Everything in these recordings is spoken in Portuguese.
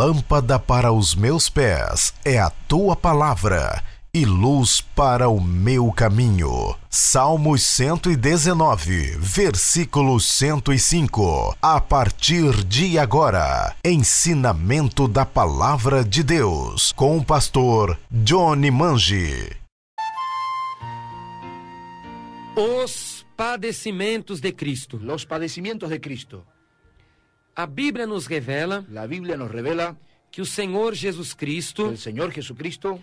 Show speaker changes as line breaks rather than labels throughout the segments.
Lâmpada para os meus pés é a tua palavra e luz para o meu caminho. Salmos 119, versículo 105. A partir de agora, ensinamento da palavra de Deus com o pastor Johnny Mangi.
Os padecimentos de Cristo.
Los padecimientos de Cristo.
A Bíblia nos revela
La Biblia nos revela
que o Senhor Jesus
que
Cristo
el Señor Jesucristo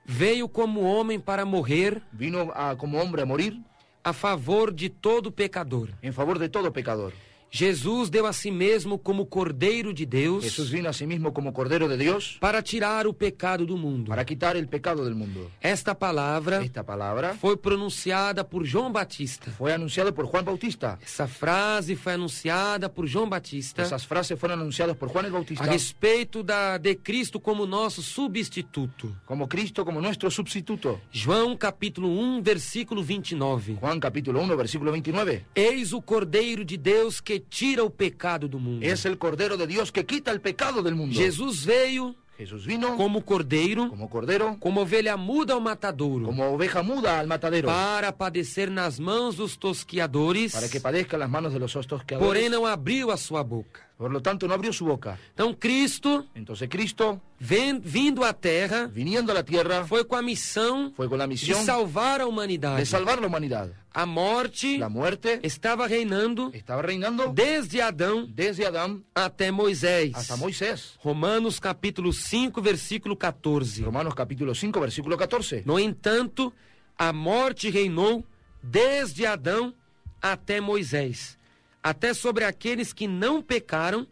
veio como homem para morrer
vino como hombre a morir
a favor de todo pecador.
en favor de todo pecador.
Jesus deu a si mesmo como Cordeiro de Deus
Jesús vino a sí mismo como Cordero de Dios
para tirar o pecado do mundo.
para quitar el pecado del mundo.
Esta palavra
Esta palabra
foi pronunciada por João Batista.
fue anunciada por Juan Bautista.
Essa frase foi anunciada por João Batista
Esas frases fueron anunciadas por Juan el
a
Bautista
respeito de Cristo como nosso substituto.
como Cristo, como nuestro sustituto.
João capítulo 1, versículo 29.
Juan capítulo 1, versículo 29.
Eis o Cordeiro de Deus que tira o pecado do mundo.
Es el Cordero de Dios que quita el pecado del mundo.
Jesus veio
Jesús vino
como cordeiro,
como Cordero,
como ovelha muda ao matadouro,
como oveja muda al matadero,
para padecer nas mãos dos tosquiadores,
para que padezca las manos de los
porém
tosqueadores.
não abriu a sua boca.
Por lo tanto, no abrió su boca.
Então Cristo,
Entonces Cristo,
vindo à terra,
viniendo a la tierra,
foi com a missão
fue con la
de
misión
salvar a
de
humanidade.
salvar la humanidad.
A morte
La muerte
estava reinando
estaba reinando
desde Adão
desde Adán
até Moisés.
hasta Moisés.
Romanos capítulo 5, versículo 14.
Romanos capítulo 5, versículo 14.
No entanto, a morte reinou desde Adão até Moisés, até sobre aqueles que não pecaram,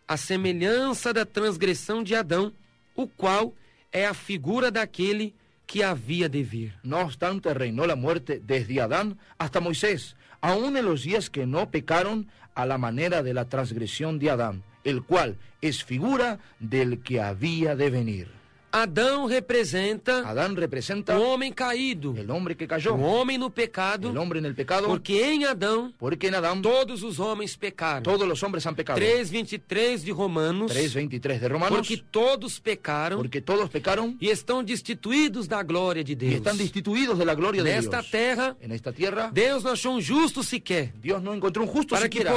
a semelhança da transgressão de Adão, o qual é a figura daquele que havia de vir.
No obstante, reinó la muerte desde Adán hasta Moisés, aun en los días que no pecaron a la manera de la transgresión de Adán, el cual es figura del que había de venir.
Adão representa
Adán representa
o homem caído,
el hombre que cayó,
o homem no pecado,
el hombre en el pecado,
porque em Adão
porque en Adán
todos os homens pecaram.
todos los hombres han pecado.
3:23 de Romanos,
3:23 de Romanos,
porque todos pecaram
porque todos pecaron
e estão destituídos da glória de
y
Deus.
están destituidos de la gloria de
Nesta
Dios.
terra,
En esta tierra,
Deus não achou um justo sequer,
Dios no encontró un justo
para que
siquiera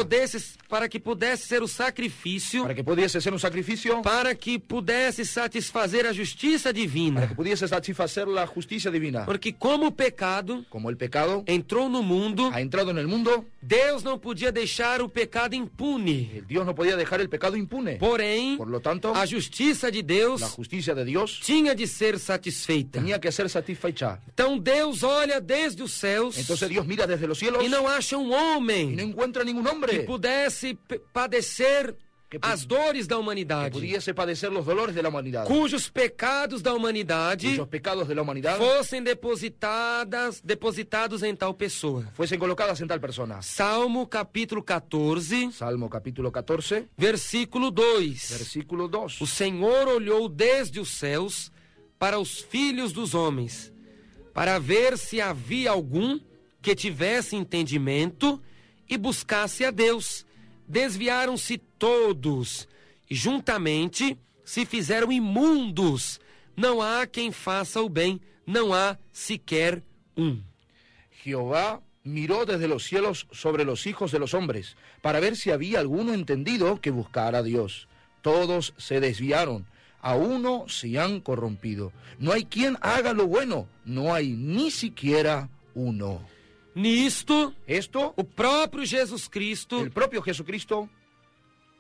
pudesse ser o sacrifício,
para que pudiese ser un sacrificio,
para que pudesse satisfazer a justiça divina.
para que pudiese satisfacer la justicia divina.
Porque como o pecado
Como el pecado
entrou no mundo,
ha entrado en el mundo,
Deus não podia deixar o pecado impune.
el Dios no podía dejar el pecado impune.
Porém,
Por lo tanto,
a justiça de Deus
la justicia de Dios
tinha de ser satisfeita.
tenía que ser satisfecha.
Então Deus olha desde os céus
Entonces Dios mira desde los cielos
e não acha um
y no
homem
encuentra ningún
que
hombre
pudesse padecer
que
as dores da
que
humanidade,
pudiese padecer los dolores de la humanidad,
cujos pecados da humanidade
cuyos pecados de la humanidad
fossem depositados em tal pessoa.
fuesen colocadas en tal persona.
Salmo capítulo 14,
Salmo capítulo 14,
versículo 2.
versículo 2.
O Senhor olhou desde os céus para os filhos dos homens, para ver se havia algum que tivesse entendimento e buscasse a Deus. Desviaram-se todos e juntamente se fizeram imundos. Não há quem faça o bem, não há sequer um.
Jehová miró desde los cielos sobre los hijos de los hombres, para ver si había alguno entendido que buscara a Dios. Todos se desviaron, a uno se han corrompido. No hay quien haga lo bueno, no hay ni siquiera uno.
Nisto,
Esto,
o próprio Jesus Cristo,
el propio Jesucristo,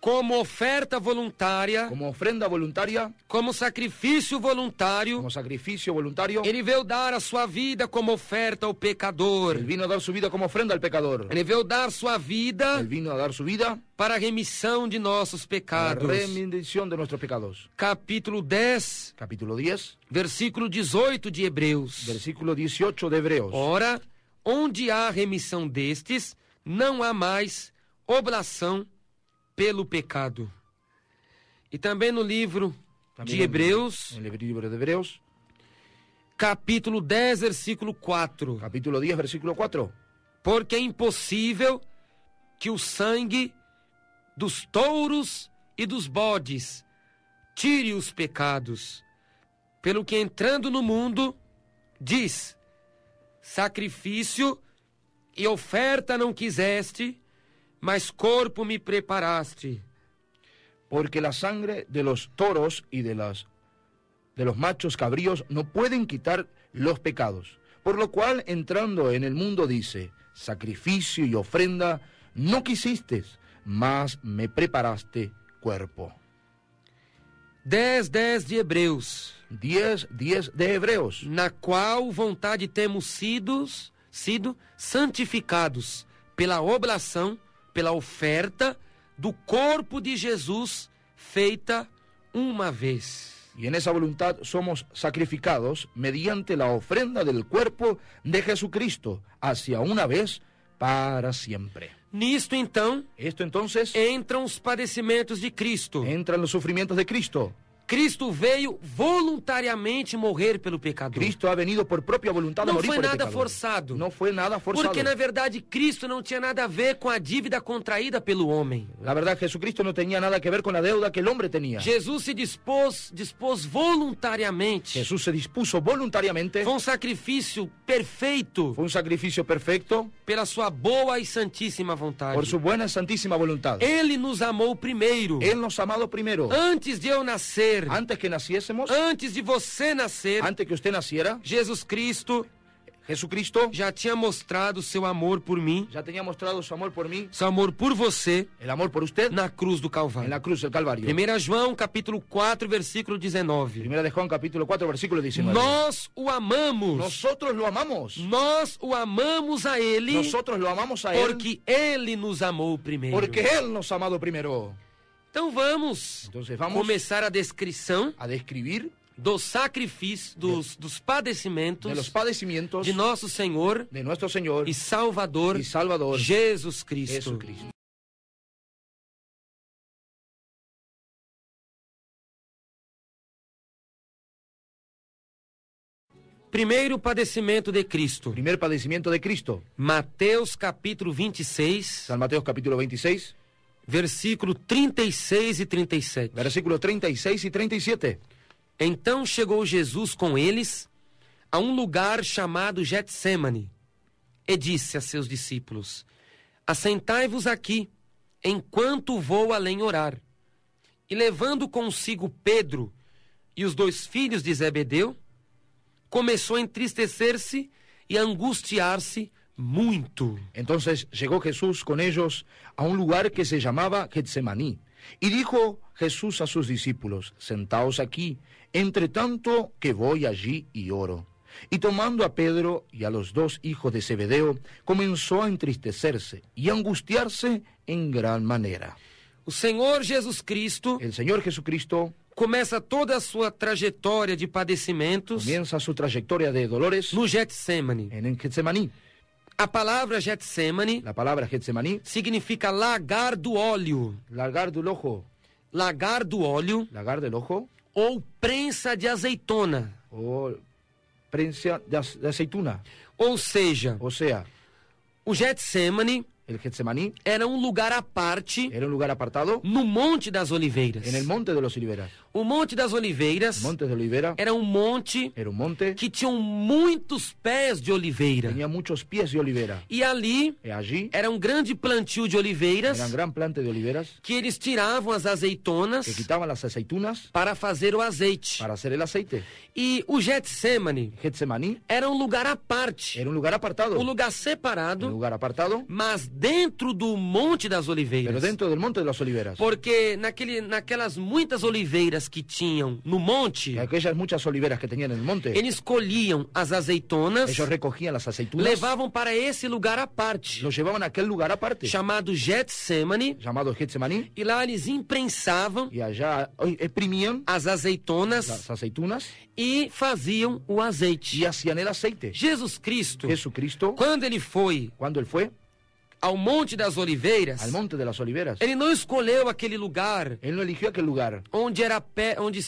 como oferta voluntária,
como ofrenda voluntaria,
como sacrifício voluntário,
como sacrificio voluntario,
ele veio dar a sua vida como oferta ao pecador.
él vino a dar su vida como ofrenda al pecador.
Ele veio dar sua vida
Él vino a dar su vida
para a remissão de nossos
para la
pecados.
remisión de nuestros pecados.
Capítulo 10,
Capítulo 10,
versículo 18 de Hebreus.
versículo 18 de Hebreos.
Ora, onde há remissão destes, não há mais oblação pelo pecado. E também no livro de Hebreus,
En el libro de Hebreos,
capítulo 10, versículo 4.
capítulo 10, versículo 4.
Porque é impossível que o sangue dos touros e dos bodes tire os pecados. Pelo que entrando no mundo, diz: sacrifício e oferta não quiseste, mas corpo me preparaste.
Porque la sangre de los toros y de los machos cabríos no pueden quitar los pecados. Por lo cual, entrando en el mundo, dice: sacrificio y ofrenda no quisiste, mas me preparaste cuerpo.
10:10 de Hebreus.
10:10 de Hebreos.
Na qual vontade temos sido santificados pela oblação, pela oferta do corpo de Jesus feita uma vez.
Y en esa voluntad somos sacrificados mediante la ofrenda del cuerpo de Jesucristo, hacia una vez para siempre.
Nisto, então,
Esto entonces
entram os padecimentos de Cristo.
entran los sufrimientos de Cristo.
Cristo veio voluntariamente morrer pelo pecador.
Cristo ha venido por propia voluntad a
Não
morir
foi
por el
nada
pecador.
forçado.
No fue nada forzado.
Porque, na verdade, Cristo não tinha nada a ver com a dívida contraída pelo homem.
La verdad, Jesucristo no tenía nada que ver con la deuda que el hombre tenía.
Jesus se dispôs voluntariamente.
Jesús se dispuso voluntariamente.
Foi um sacrifício perfeito
Fue un sacrificio perfecto
pela sua boa e santíssima vontade.
por su buena y santísima voluntad.
Ele nos amou primeiro.
Él nos ha amado primero.
Antes de eu nascer,
Antes que naciésemos,
antes de você nascer,
antes que usted naciera,
Jesus Cristo
Jesucristo
já tinha mostrado seu amor por mim,
ya tenía mostrado su amor por mí,
seu amor por você,
el amor por usted,
na cruz do
en
Calvário.
la cruz del Calvario.
1 João, capítulo 4, versículo 19.
Primera de Juan, capítulo 4, versículo 19.
Nós o amamos.
Nosotros lo amamos.
Nós o amamos a Ele,
Nosotros lo amamos a Él
porque Ele nos amou primeiro.
porque Él nos ha amado primero.
Então vamos
Entonces vamos
começar a descrição
a describir
dos sacrifícios, dos padecimentos
de los padecimientos
de nosso Senhor
de nuestro Señor
e Salvador,
y Salvador
Jesus Cristo.
Jesucristo.
Primeiro padecimento de Cristo.
Primer padecimiento de Cristo.
Mateus capítulo 26,
San Mateo capítulo 26,
versículo 36 e 37.
versículos 36 y 37.
Então chegou Jesus com eles a um lugar chamado Getsêmani e disse a seus discípulos: assentai-vos aqui, enquanto vou além orar. E levando consigo Pedro e os 2 filhos de Zebedeu, começou a entristecer-se e a angustiar-se muito.
Entonces llegó Jesús con ellos a un lugar que se llamaba Getsemaní. Y dijo Jesús a sus discípulos: sentaos aquí, entre tanto que voy allí y oro. Y tomando a Pedro y a los 2 hijos de Zebedeo, comenzó a entristecerse y a angustiarse en gran manera.
O Senhor Jesus Cristo
El Señor Jesucristo
começa toda a sua trajetória de padecimentos
comienza su trayectoria de dolores
no Getsêmani.
en el Getsemaní.
A palavra Getsêmani
La palabra Getsemaní,
significa lagar do óleo.
lagar del ojo,
Lagar do óleo
lagar del ojo,
ou prensa de azeitona.
o prensa de aceituna.
Ou seja,
O sea,
o Getsêmani
el Getsemaní
era um lugar à parte
era un lugar apartado
no Monte das Oliveiras.
en el monte de los Oliveras.
O Monte das Oliveiras
El monte de Olivera
era um monte
era un monte
que tinha muitos pés de oliveira.
tenía muchos pies de olivera.
E ali
Y allí
era um grande plantio de oliveiras
eran gran planta de oliveras
que eles tiravam as azeitonas
que quitaban las aceitunas
para fazer o azeite.
para hacer el aceite.
E o Getsêmani
Getsemaní
era um lugar à parte,
era un lugar apartado,
um lugar
un
separado,
lugar apartado,
mas dentro do Monte das
pero
Oliveiras.
dentro del monte de las oliveras.
Porque naquelas muitas oliveiras que tinham no monte,
Y aquellas muchas oliveras que tenían en el monte,
eles colhiam as azeitonas,
ellos recogían las aceitunas,
levavam para esse lugar à parte,
los llevaban a aquel lugar aparte,
chamado Getsêmani,
llamado Getsemaní,
e lá eles imprensavam
y allá exprimían
as azeitonas
las aceitunas
e faziam o azeite.
y hacían el aceite.
Jesus Cristo,
Jesucristo,
quando ele foi
cuando él fue
ao Monte das Oliveiras,
al monte de las oliveras,
ele não escolheu aquele lugar
él no eligió aquel lugar
onde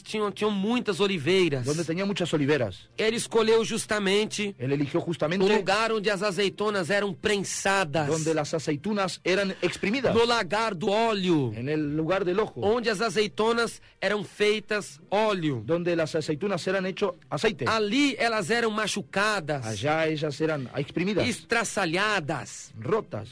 tinham muitas oliveiras.
donde tenía muchas oliveras.
Ele escolheu justamente
Él eligió
o
justamente
lugar onde as azeitonas eram prensadas,
donde las aceitunas eran exprimidas,
no lagar do óleo,
en el lugar del ojo,
onde as azeitonas eram feitas óleo.
donde las aceitunas eran hecho aceite.
Ali elas eram machucadas,
Allá ellas eran exprimidas,
estraçalhadas,
rotas,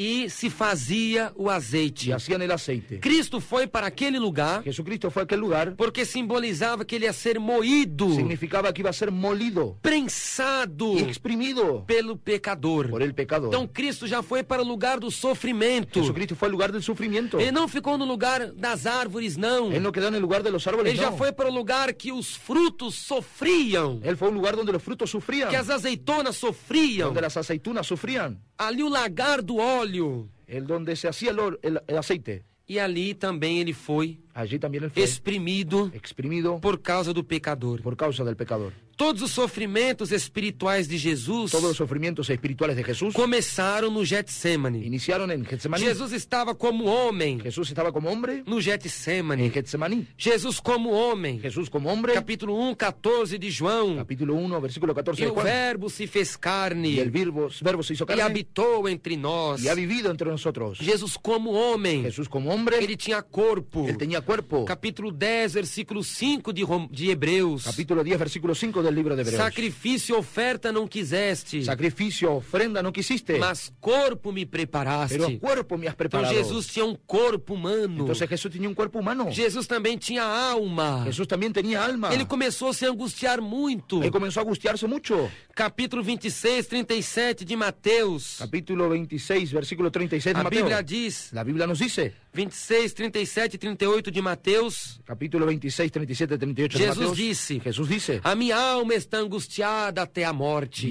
e se fazia o
y
azeite.
hacían el aceite.
Cristo foi para aquele lugar
Jesucristo fue a aquel lugar,
porque simbolizava que ele ia ser moído,
significaba que iba a ser molido
prensado
y exprimido
pelo pecador.
por el pecador.
Então Cristo já foi para o lugar do sofrimento.
Jesucristo fue al lugar del sufrimiento.
Ele não ficou no lugar das árvores, não.
Él no quedó en el lugar de los árboles,
Ele já
no.
foi para o lugar que os frutos sofriam,
Él fue a un lugar donde los frutos sufrían,
que as azeitonas sofriam.
donde las aceitunas sufrían,
Ali o lagar do óleo.
el donde se hacía el aceite.
E ali também ele foi
Allí también él fue
exprimido
exprimido
por causa do pecador.
por causa del pecador.
Todos os sofrimentos espirituais de Jesus
Todos los sufrimientos espirituales de Jesús
começaram no Getsemane.
iniciaron en Getsemaní.
Jesus estava como homem
Jesús estaba como hombre
no
en
Getsemane.
Getsemaní.
Jesus como homem.
Jesús como hombre,
Capítulo 1, 14 de João.
capítulo 1, versículo 14
E
de
o
Juan.
verbo se fez carne
Y el verbo se hizo
e
carne
habitou entre nós.
y ha vivido entre nosotros.
Jesus como homem,
Jesús como hombre,
ele tinha corpo.
él tenía cuerpo.
Capítulo 10, versículo 5 de Hebreus.
Capítulo 10, versículo 5 del libro de Hebreos.
Sacrifício e oferta não quiseste,
Sacrificio, ofrenda no quisiste,
mas corpo me preparaste.
pero cuerpo me has
Então
preparado.
Jesus tinha um corpo humano.
Entonces Jesús tenía un cuerpo humano.
Jesus também tinha alma.
Jesús también tenía alma.
Ele começou a se angustiar muito.
Él comenzó a angustiarse mucho.
Capítulo 26, 37 de Mateus.
Capítulo 26, versículo 36 de
A
Mateo.
Bíblia diz,
La Biblia nos dice,
26, 37 e 38 de Mateus,
capítulo 26, 37, 38 de
Jesus
Mateo.
disse,
Jesús dice,
a minha alma está angustiada até a morte.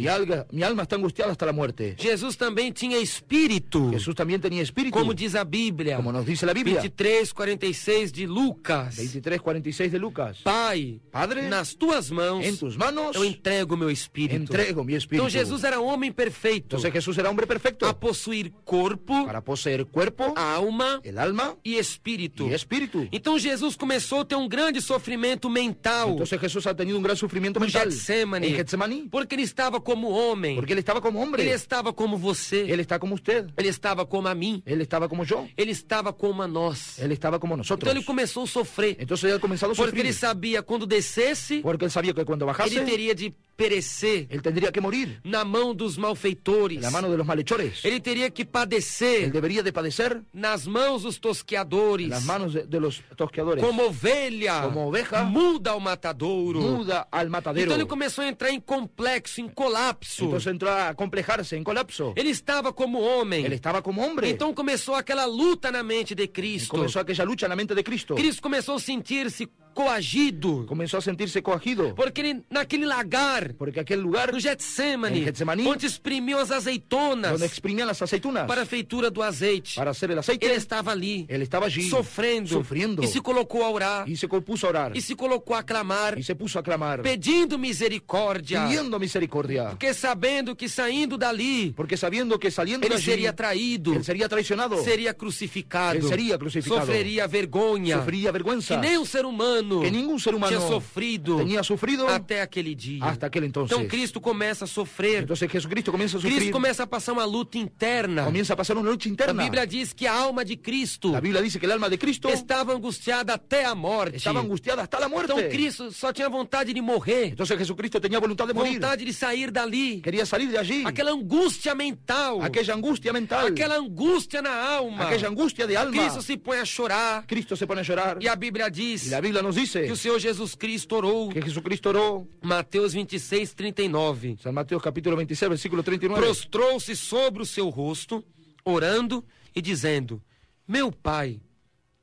mi alma está angustiada hasta la muerte.
Jesus também tinha espírito,
Jesús también tenía espíritu,
como diz a Bíblia.
como nos dice la Biblia.
23, 46 de Lucas.
23, 46 de Lucas.
Pai,
Padre,
nas tuas mãos
en tus manos
eu entrego meu espírito.
entrego mi espíritu.
Então Jesus era homem perfeito,
Entonces Jesús era hombre perfecto
a possuir corpo,
para poseer cuerpo,
alma
el alma
e espírito.
y espíritu.
Então Jesus começou a ter um grande sofrimento mental
Entonces Jesús ha tenido un gran sufrimiento
no
mental
Getsemane,
en Getsemaní,
porque ele estava como homem,
porque él estaba como hombre.
ele estava como você,
Él está como usted,
ele estava como a mim,
él estaba como yo,
ele estava como a nós.
él estaba como nosotros.
Então ele começou a sofrer,
Entonces él ha comenzado a
porque
sufrir,
ele sabia quando descesse,
porque él sabía que cuando
ele
bajase,
teria de perecer
él tendría que morir
na mão dos malfeitores,
en la mano de los malhechores.
ele teria que
Él
padecer
debería de padecer
nas mãos dos tosqueadores,
en las manos de los tosqueadores,
como ovelha,
como oveja,
muda ao matadouro.
muda al matadero.
Então ele começou a entrar em complexo, em colapso.
Entonces entró a complejarse, en colapso.
Ele estava como homem.
Él estaba como hombre.
Então começou aquela luta na mente de Cristo.
Comenzó aquella lucha en la mente de Cristo.
Cristo começou a sentir-se coagido,
Comenzó a sentirse coagido,
porque ele, naquele lagar,
porque aquel lugar
no Getsemane,
Em Getsemaní,
onde exprimiu as azeitonas
donde exprimían las aceitunas
para a feitura do azeite,
para hacer el aceite,
ele estava ali,
él estaba allí
sofrendo,
sufriendo
e se colocou a orar,
y se puso a orar
e se colocou a clamar,
y se puso a clamar
pedindo misericórdia,
pidiendo misericordia,
porque sabendo que saindo dali,
porque sabiendo que saliendo de
ele
allí
seria traído,
él sería traicionado,
seria crucificado,
Ele seria crucificado,
sofreria vergonha,
sufriría
que
vergüenza,
nenhum ser humano
que ningún ser humano
tinha sofrido
tenía sufrido
até aquele dia.
hasta aquel entonces.
Então Cristo começa a sofrer,
Entonces Jesucristo comienza a sufrir,
Cristo começa a passar uma luta interna.
comienza a pasar una lucha
A
interna.
Bíblia diz que a alma de Cristo
La Biblia dice que el alma de Cristo
estava angustiada até a morte.
estaba angustiada hasta la muerte.
Então Cristo só tinha vontade de morrer,
Entonces Jesucristo tenía voluntad de morir,
vontade de sair dali.
quería salir de allí,
Aquela angústia mental,
aquella angustia mental,
aquela angústia na alma.
aquella angustia de alma.
Cristo se põe a chorar.
Cristo se pone a llorar
E a Bíblia diz
y la Biblia nos dice
que o Senhor Jesus Cristo orou.
que Jesucristo oró,
Mateus 26, 39.
San Mateo capítulo 26, versículo 39,
Prostrou-se sobre o seu rosto, orando e dizendo: Meu Pai,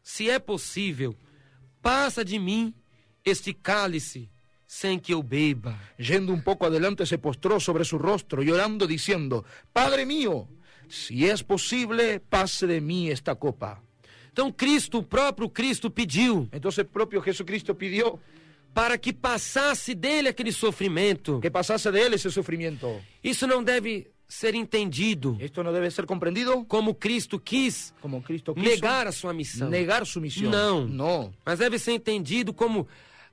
se é possível, passa de mim este cálice sem que eu beba.
yendo un poco adelante se postró sobre su rostro y orando diciendo, Padre mío, si es posible, pase de mí esta copa.
Então Cristo, o próprio Cristo pediu
Entonces el propio Jesucristo pidió
para que passasse dele aquele sofrimento.
que pasase de él ese sufrimiento.
Isso não deve ser entendido
Esto no debe ser comprendido
como Cristo quis
como Cristo quiso
negar a sua missão.
negar su misión.
Não.
No.
Mas deve ser entendido como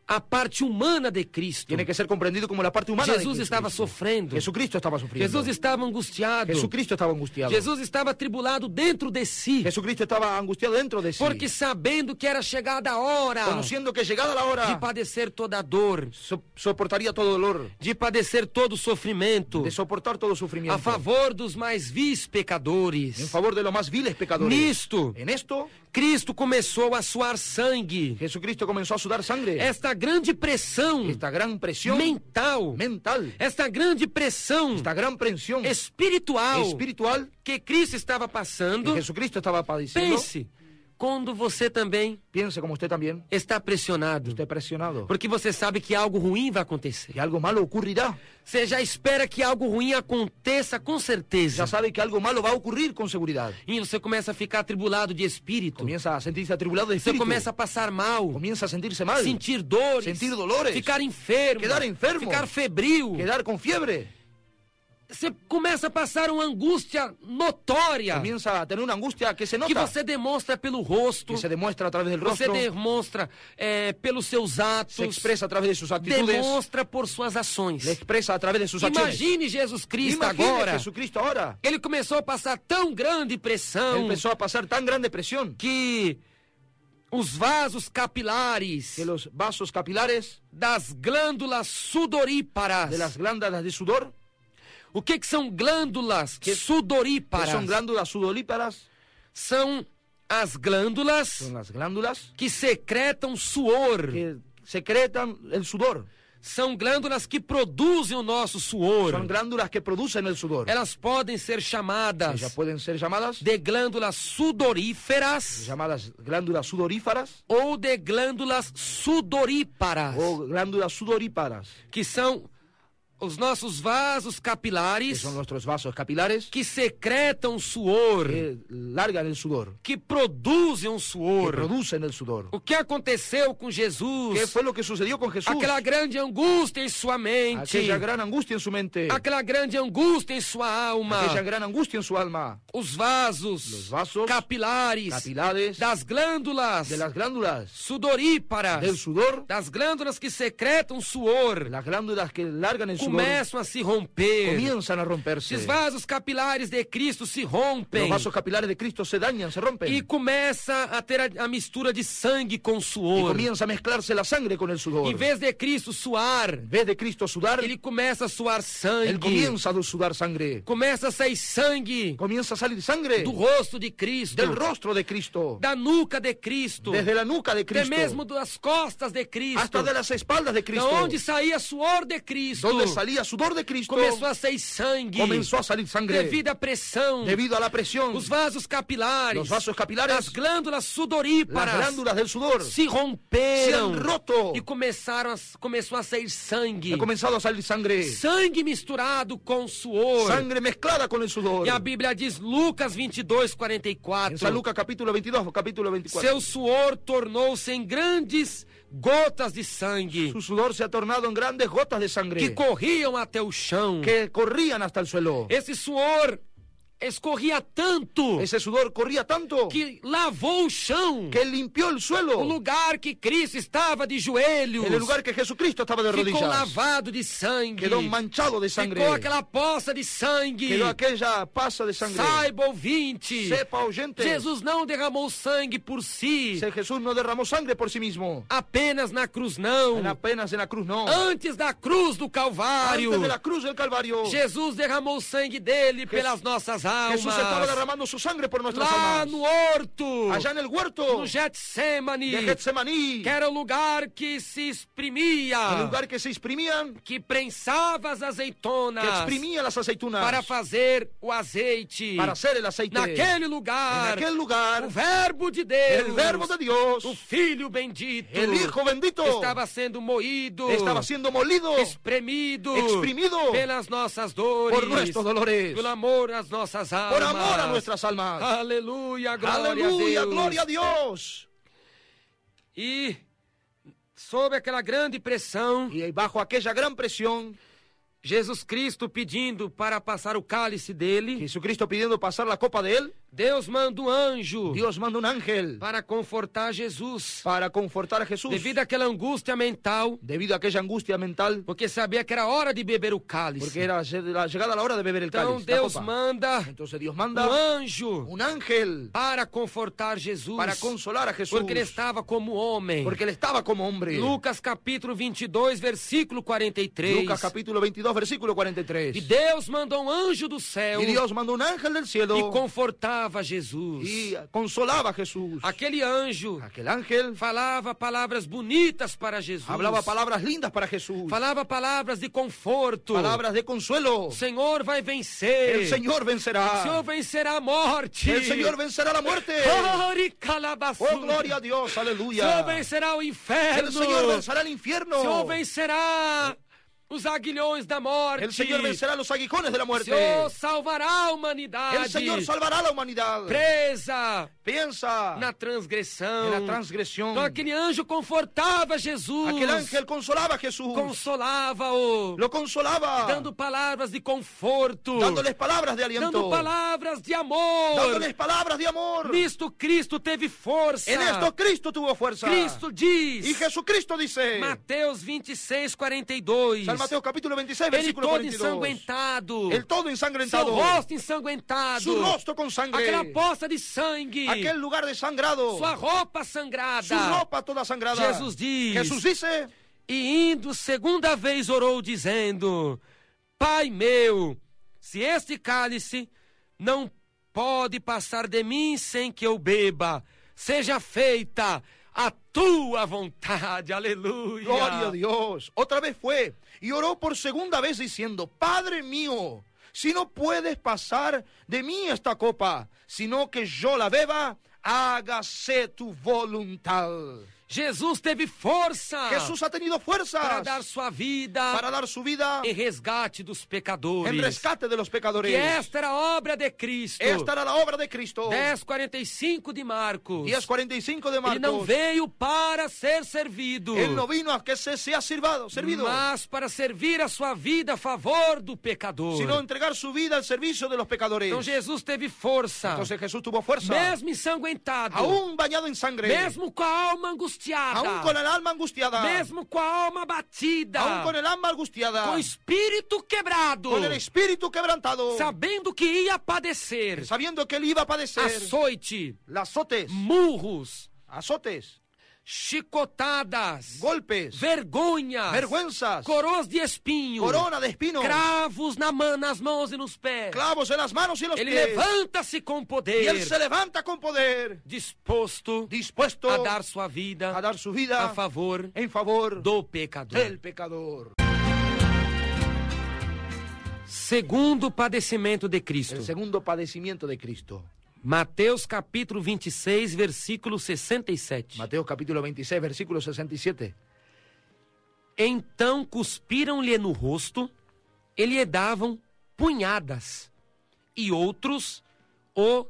a parte humana de Cristo.
Tiene que ser comprendido como la parte humana de
Jesus estava
Jesucristo.
sofrendo.
Jesucristo estaba sufriendo.
Jesus estava angustiado.
Jesucristo estaba angustiado.
Jesus estava atribulado dentro de si.
Jesucristo estaba angustiado dentro de sí.
Porque sabendo que era chegada a hora
Conociendo que llegada la
de
hora
padecer toda a dor,
soportaría todo dolor,
de padecer todo o sofrimento,
de soportar todo sufrimiento.
a favor dos mais vis
En
pecadores.
favor de los más viles pecadores.
Nisto,
En esto,
Cristo começou a suar sangue.
Jesucristo comenzó a sudar sangre.
Esta grande pressão
Esta gran presión
mental,
mental,
esta grande pressão
esta gran presión
espiritual
espiritual
que Cristo estava
que
passando.
Jesucristo estaba padeciendo.
Pense, quando você também
Piense como usted también,
está pressionado,
usted presionado,
porque você sabe que algo ruim vai acontecer.
que algo malo ocurrirá.
Você já espera que algo ruim aconteça com certeza.
Ya sabe que algo malo va a ocurrir con seguridad.
E você começa a ficar atribulado de espírito.
Comienza a sentirse atribulado de
Você
espíritu.
começa a passar mal,
Comienza a sentirse mal,
sentir dores,
sentir dolores,
ficar enfermo,
quedar enfermo,
ficar febril.
quedar con fiebre.
Você começa a passar uma angústia notória
Comienza a tener una angustia que se
que
nota,
você demonstra pelo rosto,
que se demuestra a través del
você
rostro,
demonstra pelos seus
se
atos,
expresa a través de sus actitudes,
demonstra por suas ações.
le expresa a través de sus acciones.
Imagine Jesus Cristo
Imagine
agora.
Jesucristo ahora.
Ele começou a passar tão grande pressão
Empezó a pasar tan grande presión
que os vasos capilares
que los vasos capilares
das glândulas sudoríparas.
de las glándulas de sudor,
O que são glândulas
que
sudoríparas?
son glándulas sudolíparas,
São as glândulas
son las glándulas
que secretam suor.
que secretan el sudor.
São glândulas que produzem o nosso suor.
Son glándulas que producen el sudor.
Elas podem ser chamadas
Ellas pueden ser llamadas
de glândulas sudoríferas
glándulas sudoríferas
ou de glândulas sudoríparas,
o glándulas sudoríparas,
que são os nossos vasos
que
capilares
son nuestros vasos capilares
que secretam suor,
que largan el sudor,
que produzem um
que
suor.
producen el sudor.
O que aconteceu com Jesus?
¿Qué fue lo que sucedió con Jesús?
Aquela grande angústia em sua mente,
Aquella gran angustia en su mente,
aquela grande angústia em sua alma,
aquella gran angustia en su alma,
os vasos,
los vasos
capilares
capilares
das glândulas
de las glándulas
sudoríparas,
del sudor,
das glândulas que secretam suor,
las glándulas que largan el sudor,
começam a se romper.
comienzan a romperse.
Esses vasos capilares de Cristo se rompem
Los vasos capilares de Cristo se dañan, se rompen.
e começa a ter a mistura de sangue com
Y
suor.
comienza a mezclarse la sangre con el sudor.
Em vez de Cristo suar,
En vez de Cristo sudar,
ele começa a suar sangue.
Él comienza a sudar sangre.
Começa a sair sangue
Comienza a salir sangre
do rosto de Cristo,
del rostro de Cristo,
da nuca de Cristo,
desde la nuca de
até
Cristo,
mesmo das costas de Cristo,
hasta de las espaldas de
da
Cristo,
onde saía suor de Cristo.
donde salía sudor de Cristo,
Começou a sair sangue
comenzó a salir sangre
devido à pressão,
debido a la presión.
os vasos capilares,
Los vasos capilares,
as glândulas
las
sudoríparas
glándulas del sudor
se
se
romperam
han roto
e começou a sair sangue.
ha comenzado a salir sangre,
Sangue misturado com suor.
sangre mezclada con el sudor.
E a Bíblia diz, Lucas 22,
En
44,
San Lucas capítulo 22, capítulo 24.
seu suor tornou-se em grandes gotas de sangue
Su sudor se ha tornado en grandes gotas de sangre
que corriam até o chão.
que corrían hasta el suelo.
Esse suor escorria tanto
Ese sudor corría tanto
que lavou o chão.
que limpió el
O
suelo.
lugar que Cristo estava de joelhos
En el lugar que Jesucristo estaba de
ficou
rodillas,
lavado de sangue.
quedó manchado de sangre.
Ficou aquela poça de sangue.
Quedó aquella pasa de sangre.
Saiba, ouvinte,
Sepa, oyente,
Jesus não derramou sangue por si,
Jesús no derramó sangre por sí mismo.
apenas na cruz, não.
Apenas en la cruz, no.
Antes da cruz do Calvário,
Antes de la cruz del Calvario,
Jesus derramou o sangue dele pelas nossas
Jesús estaba
almas.
derramando su sangre por nuestras
Lá
almas.
no horto,
Allá en el huerto
no Getsemane,
de Getsemaní,
que era o lugar que se exprimia,
el lugar que se exprimían,
que prensava as azeitonas
que exprimía las aceitunas
para fazer o azeite.
para hacer el aceite.
Naquele
En
lugar,
aquel lugar,
o verbo de Deus,
el verbo de Dios,
o Filho bendito,
el Hijo bendito,
estava sendo moído,
estaba siendo molido,
exprimido pelas nossas dores,
por nuestros dolores,
pelo amor às nossas almas.
por amor a nuestras almas.
Aleluia, glória
Aleluya,
a Deus.
gloria a Dios.
E sob aquela grande pressão,
Y bajo aquella gran presión,
Jesus Cristo pedindo para passar o cálice dele,
Jesucristo pidiendo pasar la copa de él,
Deus manda um anjo
Dios manda un ángel
para confortar Jesus,
para confortar a Jesús,
devido àquela angústia mental,
debido a aquella angustia mental,
porque sabia que era hora de beber o cálice.
porque era llegada la hora de beber el
Então
cálice, la
Deus
copa.
manda
Entonces Dios
um
manda
anjo
un ángel
para confortar Jesus,
para consolar a Jesús,
porque ele estava como homem.
porque él estaba como hombre.
Lucas capítulo 22, versículo 43.
Lucas capítulo 22, versículo 43.
E Deus mandou um anjo do céu
Y Dios mandó un ángel del cielo
e confortava Jesus.
y consolaba a Jesús.
Aquele anjo
Aquel ángel
falava palavras bonitas para Jesus.
hablaba palabras lindas para Jesús,
Falava palavras de conforto.
palabras de consuelo.
O Senhor vai vencer.
El Señor
O
vencerá.
Senhor vencerá a morte.
El Señor vencerá la muerte. Oh, gloria a Dios,
O Senhor
aleluya.
vencerá o inferno.
El Señor vencerá el
O
infierno.
Senhor vencerá os aguilhões da morte.
El Señor vencerá los aguijones de la
O
muerte.
Senhor salvará a humanidade
El Señor salvará a la humanidad.
presa
Piensa
na transgressão.
en la transgresión.
Então aquele anjo confortava Jesus.
Aquel ángel consolaba a Jesús.
Consolava-o.
Lo consolaba.
Dando palavras de conforto.
Dándoles palabras de aliento.
Dando palavras de amor.
Dándoles palabras de amor.
Nisto Cristo teve força.
En esto Cristo tuvo fuerza.
Cristo diz.
Y Jesucristo dice.
Mateus 26, 42.
San Mateo capítulo 26,
Ele
versículo
todo
42.
ensanguentado.
El todo
Seu
ensangrentado.
rosto ensanguentado.
Su rostro con sangre.
Aquela poça de sangue.
Aquel lugar desangrado.
Sua roupa sangrada.
Su ropa toda sangrada.
Jesus diz.
Jesús dice.
E indo segunda vez orou dizendo: Pai meu, se este cálice não pode passar de mim sem que eu beba, seja feita a tua vontade. Aleluia.
Gloria a Dios. Otra vez fue y oró por segunda vez diciendo: Padre mío, si no puedes pasar de mí esta copa, sino que yo la beba, hágase tu voluntad.
Jesus teve força
Jesús ha tenido fuerzas
para dar sua vida
para dar su vida
em resgate dos pecadores.
en rescate de los pecadores.
Que esta era a obra de Cristo.
Esta era la obra de Cristo.
10:45 de Marcos.
10:45 de
Ele não
Marcos.
veio para ser servido,
Él no vino a que se sea servido,
mas para servir a sua vida a favor do pecador.
sino entregar su vida al servicio de los pecadores.
Então Jesus teve força,
Entonces Jesús tuvo fuerza,
mesmo ensanguentado,
aún bañado en sangre,
mesmo com a alma angustiada,
aún con el alma angustiada,
mesmo com a alma batida,
aún con el alma angustiada,
com o espírito quebrado,
con el espíritu quebrantado,
sabendo que ia padecer
sabiendo que él iba a padecer
açoite,
azotes,
murros,
azotes,
chicotadas,
golpes,
vergonhas,
vergüenzas,
coroas de espinho,
corona de espinos,
cravos nas mãos e nos pés.
clavos en las manos y en los
Ele
pies.
levanta-se com
Y
poder,
él se levanta con poder,
disposto
dispuesto
a dar sua vida
a dar su vida
a favor
en favor
do pecador.
del pecador.
Segundo padecimento de Cristo.
El segundo padecimiento de Cristo.
Mateus capítulo 26, versículo 67.
Mateo capítulo 26, versículo 67.
Então cuspiram-lhe no rosto e lhe davam punhadas, e outros o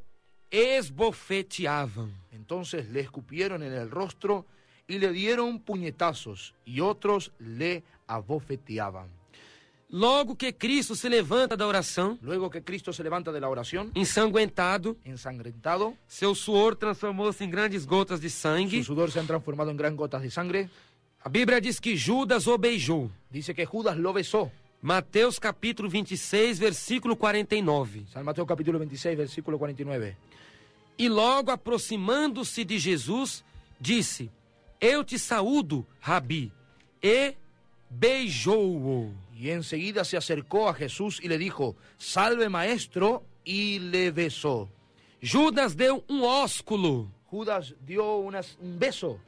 esbofeteavam.
Entonces le escupieron en el rostro y le dieron puñetazos, y otros le abofeteaban.
Logo que Cristo se levanta da oração,
Luego que Cristo se levanta de la oración,
ensanguentado,
ensangrentado,
seu suor transformou-se em grandes gotas de
su
sangue.
sudor se han transformado en gran gotas de sangre.
A Bíblia diz que Judas o beijou.
Dice que Judas lo besó.
Mateus capítulo 26, versículo 49.
San Mateo capítulo 26, versículo 49.
E logo aproximando-se de Jesus, disse: Eu te saúdo, Rabi, e beijou-o.
Y enseguida se acercó a Jesús y le dijo: Salve, maestro, y le besó.
Judas deu ósculo.
Judas dio un beso.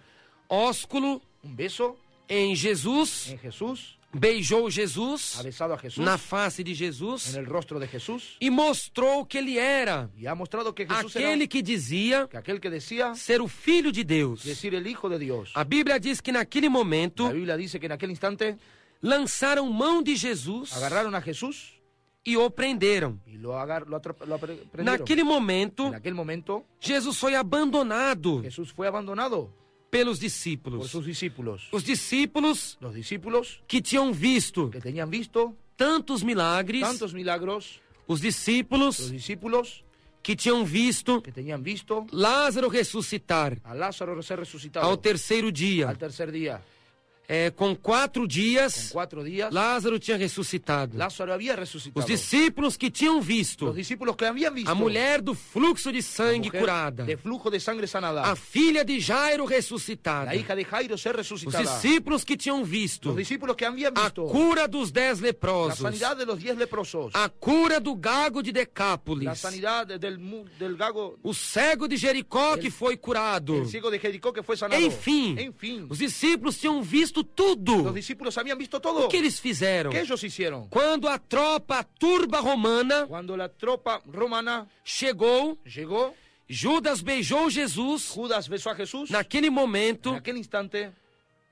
Ósculo
Un beso
em Jesus,
en Jesús.
beijou Jesus
Ha besado a Jesús
na face de Jesus
en el rostro de Jesús.
e mostrou que ele era
Y ha mostrado que Jesús era
aquele que dizia
que aquel que decía
ser o Filho de Deus.
decir el Hijo de Dios.
A Bíblia diz que naquele momento
La Biblia dice que en aquel instante
lançaram mão de Jesus
agarraron a Jesús
e o prenderam.
y lo prendieron.
Naquele momento,
En aquel momento
Jesus foi abandonado
Jesús fue abandonado
pelos
por
discípulos.
sus discípulos.
Os discípulos
Los discípulos
que tinham visto
que tenían visto
tantos milagres,
tantos milagros,
os
los
discípulos
discípulos
que tinham visto
que tenían visto
Lázaro ressuscitar
a Lázaro ser resucitado
ao terceiro dia.
al tercer día.
Com 4 dias,
Con 4 días,
Lázaro tinha ressuscitado.
Lázaro había
Os
resucitado.
discípulos que tinham visto
Los discípulos que habían visto
a mulher do fluxo de
la
sangue
mujer
curada,
de flujo de sangre sanada,
a filha de Jairo ressuscitada,
la hija de Jairo ser
os
resucitada,
discípulos que tinham visto
los discípulos que habían
a
visto
cura dos 10
la
leprosos,
sanidad de los 10 leprosos,
a cura do gago de
la
Decápolis,
sanidad del gago,
o cego de Jericó que foi curado.
el ciego de Jericó que fue sanado.
Enfim, os discípulos tinham visto tudo.
Los discípulos habían visto todo.
O que eles fizeram?
¿Qué ellos hicieron?
Quando a tropa, a turba romana
Cuando la tropa romana
chegou,
llegó,
Judas beijou Jesus.
Judas besó a Jesús.
Naquele momento,
En aquel instante,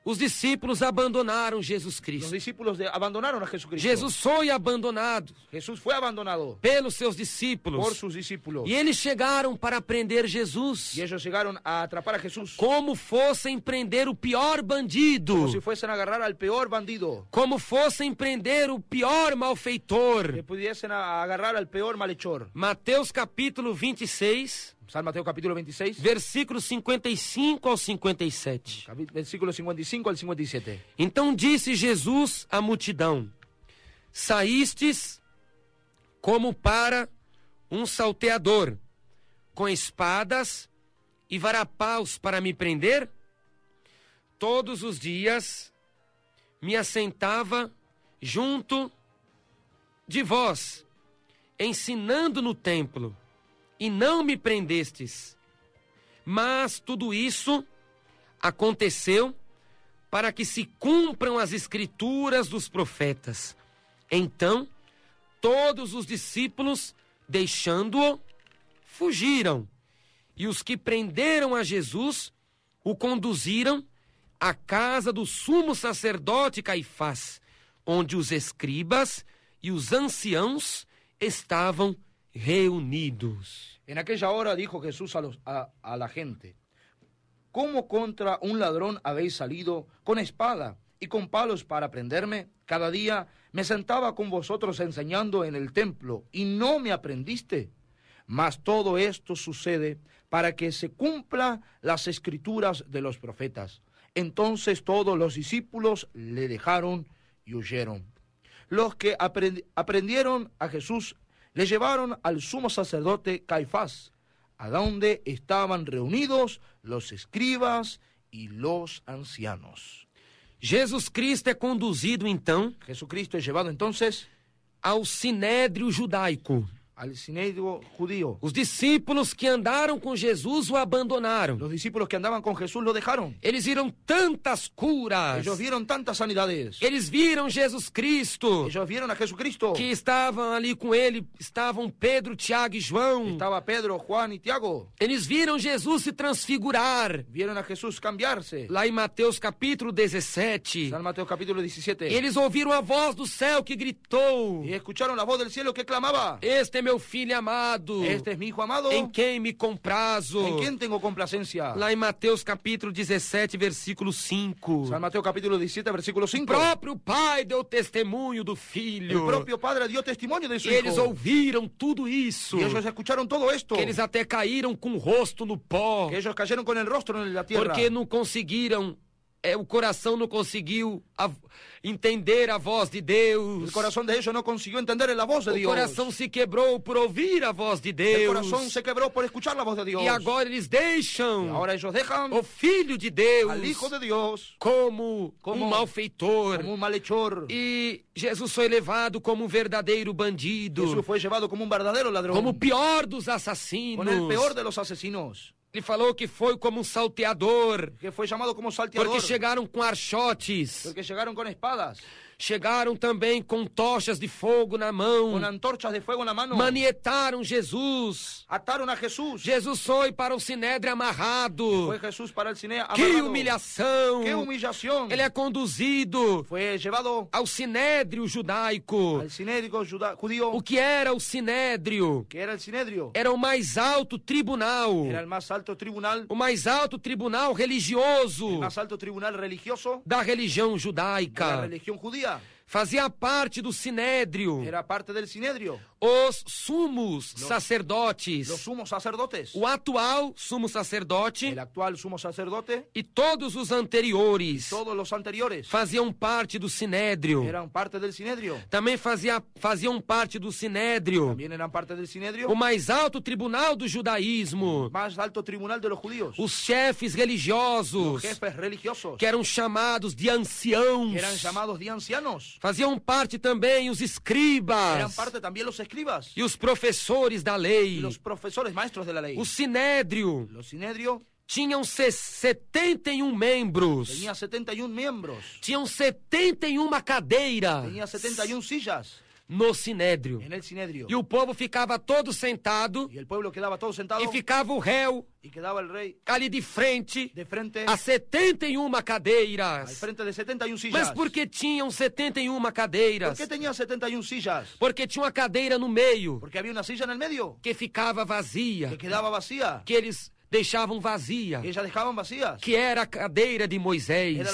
os discípulos abandonaram Jesus
los
Cristo.
discípulos abandonaron a Jesucristo.
Jesus foi abandonado
Jesús fue abandonado
pelos seus
por
discípulos.
sus discípulos.
E eles chegaram para prender Jesus,
Y ellos llegaron a atrapar a Jesús
como fossem prender o pior bandido,
como si fuesen a agarrar al peor bandido,
como fossem prender o pior malfeitor.
que pudiesen agarrar al peor malhechor.
Mateus capítulo 26,
San Mateo capítulo 26,
versículos 55 ao 57.
versículo 55 al 57.
Então disse Jesus à multidão: saístes como para um salteador, com espadas e varapaus para me prender? Todos os dias me assentava junto de vós, ensinando no templo, e não me prendestes. Mas tudo isso aconteceu para que se cumpram as escrituras dos profetas. Então, todos os discípulos, deixando-o, fugiram. E os que prenderam a Jesus, o conduziram à casa do sumo sacerdote Caifás, onde os escribas e os anciãos estavam reunidos.
En aquella hora dijo Jesús a la gente: ¿Cómo contra un ladrón habéis salido con espada y con palos para prenderme? Cada día me sentaba con vosotros enseñando en el templo y no me aprendiste. Mas todo esto sucede para que se cumplan las escrituras de los profetas. Entonces todos los discípulos le dejaron y huyeron. Los que aprendieron a Jesús le llevaron al sumo sacerdote Caifás, a donde estaban reunidos los escribas y los ancianos.
Jesus Cristo é conduzido, então,
Jesucristo es llevado entonces
ao sinédrio judaico.
al sinédrio judío.
Os discípulos que andaram com Jesus o abandonaram.
Los discípulos que andaban con Jesús lo dejaron.
Eles viram tantas curas.
Ellos vieron tantas sanidades.
Eles viram Jesus Cristo,
Ellos vieron a Jesucristo.
que estavam ali com ele, estavam Pedro, Tiago e João.
Estaba Pedro, Juan y Tiago.
Eles viram Jesus se transfigurar.
Vieron a Jesús cambiarse.
Lá em Mateus capítulo 17.
San Mateo capítulo 17.
Eles ouviram a voz do céu que gritou:
Y escucharon la voz del cielo que clamaba:
Este é meu filho amado,
Este es mi hijo amado,
em quem me comprazo.
en quien tengo complacencia.
Lá em Mateus capítulo 17, versículo 5.
San Mateo capítulo 17, versículo
O
5.
próprio pai deu testemunho do
El
filho.
propio Padre dio testimonio de su
E eles
hijo.
ouviram tudo isso.
Y ellos escucharon todo esto.
Que eles até caíram com o rosto no pó.
Que ellos cayeron con el rostro en la tierra.
Porque não conseguiram, o coração não conseguiu entender a voz de Deus.
El corazón de ellos no consiguió entender la voz de
O
Dios.
coração se quebrou por ouvir a voz de
El
Deus.
corazón se quebró por escuchar la voz de Dios.
E agora eles deixam
Ahora ellos dejan
o Filho de Deus
al Hijo de Dios
como um malfeitor.
como un malhechor.
E Jesus foi levado como um verdadeiro bandido,
Jesús fue llevado como un verdadero ladrón.
como o pior dos assassinos.
Con el peor de los asesinos.
Ele falou que foi como um salteador,
Que fue llamado como salteador.
porque chegaram com archotes,
Porque llegaron con espadas.
chegaram também com tochas de fogo na mão,
Con antorchas de fuego en la mano.
manietaram Jesus.
Ataron a Jesús.
Jesus foi para o sinédrio amarrado.
Fue Jesús para el cine
Que
amarrado.
humilhação!
¡Qué humillación!
Ele é conduzido
Fue llevado
ao sinédrio judaico.
al sinédrico judío.
O que era o sinédrio?
Que era el sinedrio.
Era o mais alto tribunal.
Era el más alto tribunal.
O mais alto tribunal religioso
El más alto tribunal religioso
da religião
de la
judaica.
religión judía.
fazia parte do sinédrio,
era parte del Sinedrio,
os sumos
los
sacerdotes,
sumos sacerdotes,
o atual sumo sacerdote
el actual sumo sacerdote,
e todos os anteriores
todos los anteriores
faziam parte do sinédrio.
eran parte del Sinedrio,
Também faziam parte do sinédrio
también eran parte del Sinedrio,
o mais alto tribunal do judaísmo,
más alto tribunal de los judíos,
os chefes
los
religiosos,
jefes religiosos,
que eram chamados de anciãos.
que eran llamados de ancianos,
Faziam parte também os
eran
escribas
parte también los escribas
e os professores da
y
lei.
los profesores maestros de la ley.
O sinédrio
Los Sinedrio
tinham 71 membros,
tenía 71 miembros,
tinham 71 cadeiras
tenía 71 sillas
no sinédrio.
en el Sinedrio,
E o povo ficava todo sentado
y el pueblo quedaba todo sentado
e ficava o réu
y quedaba el rey
ali de frente
de frente
a 71
al
cadeiras.
frente de 71 sillas.
Mas por que tinham 71
¿Por
cadeiras?
qué tenía 71 sillas?
Porque tinha uma cadeira no meio
Porque había una silla en el medio
que ficava vazia,
que quedaba vacía,
que eles deixavam vazia,
que ellas dejaban vacías.
que era a cadeira de Moisés.
Era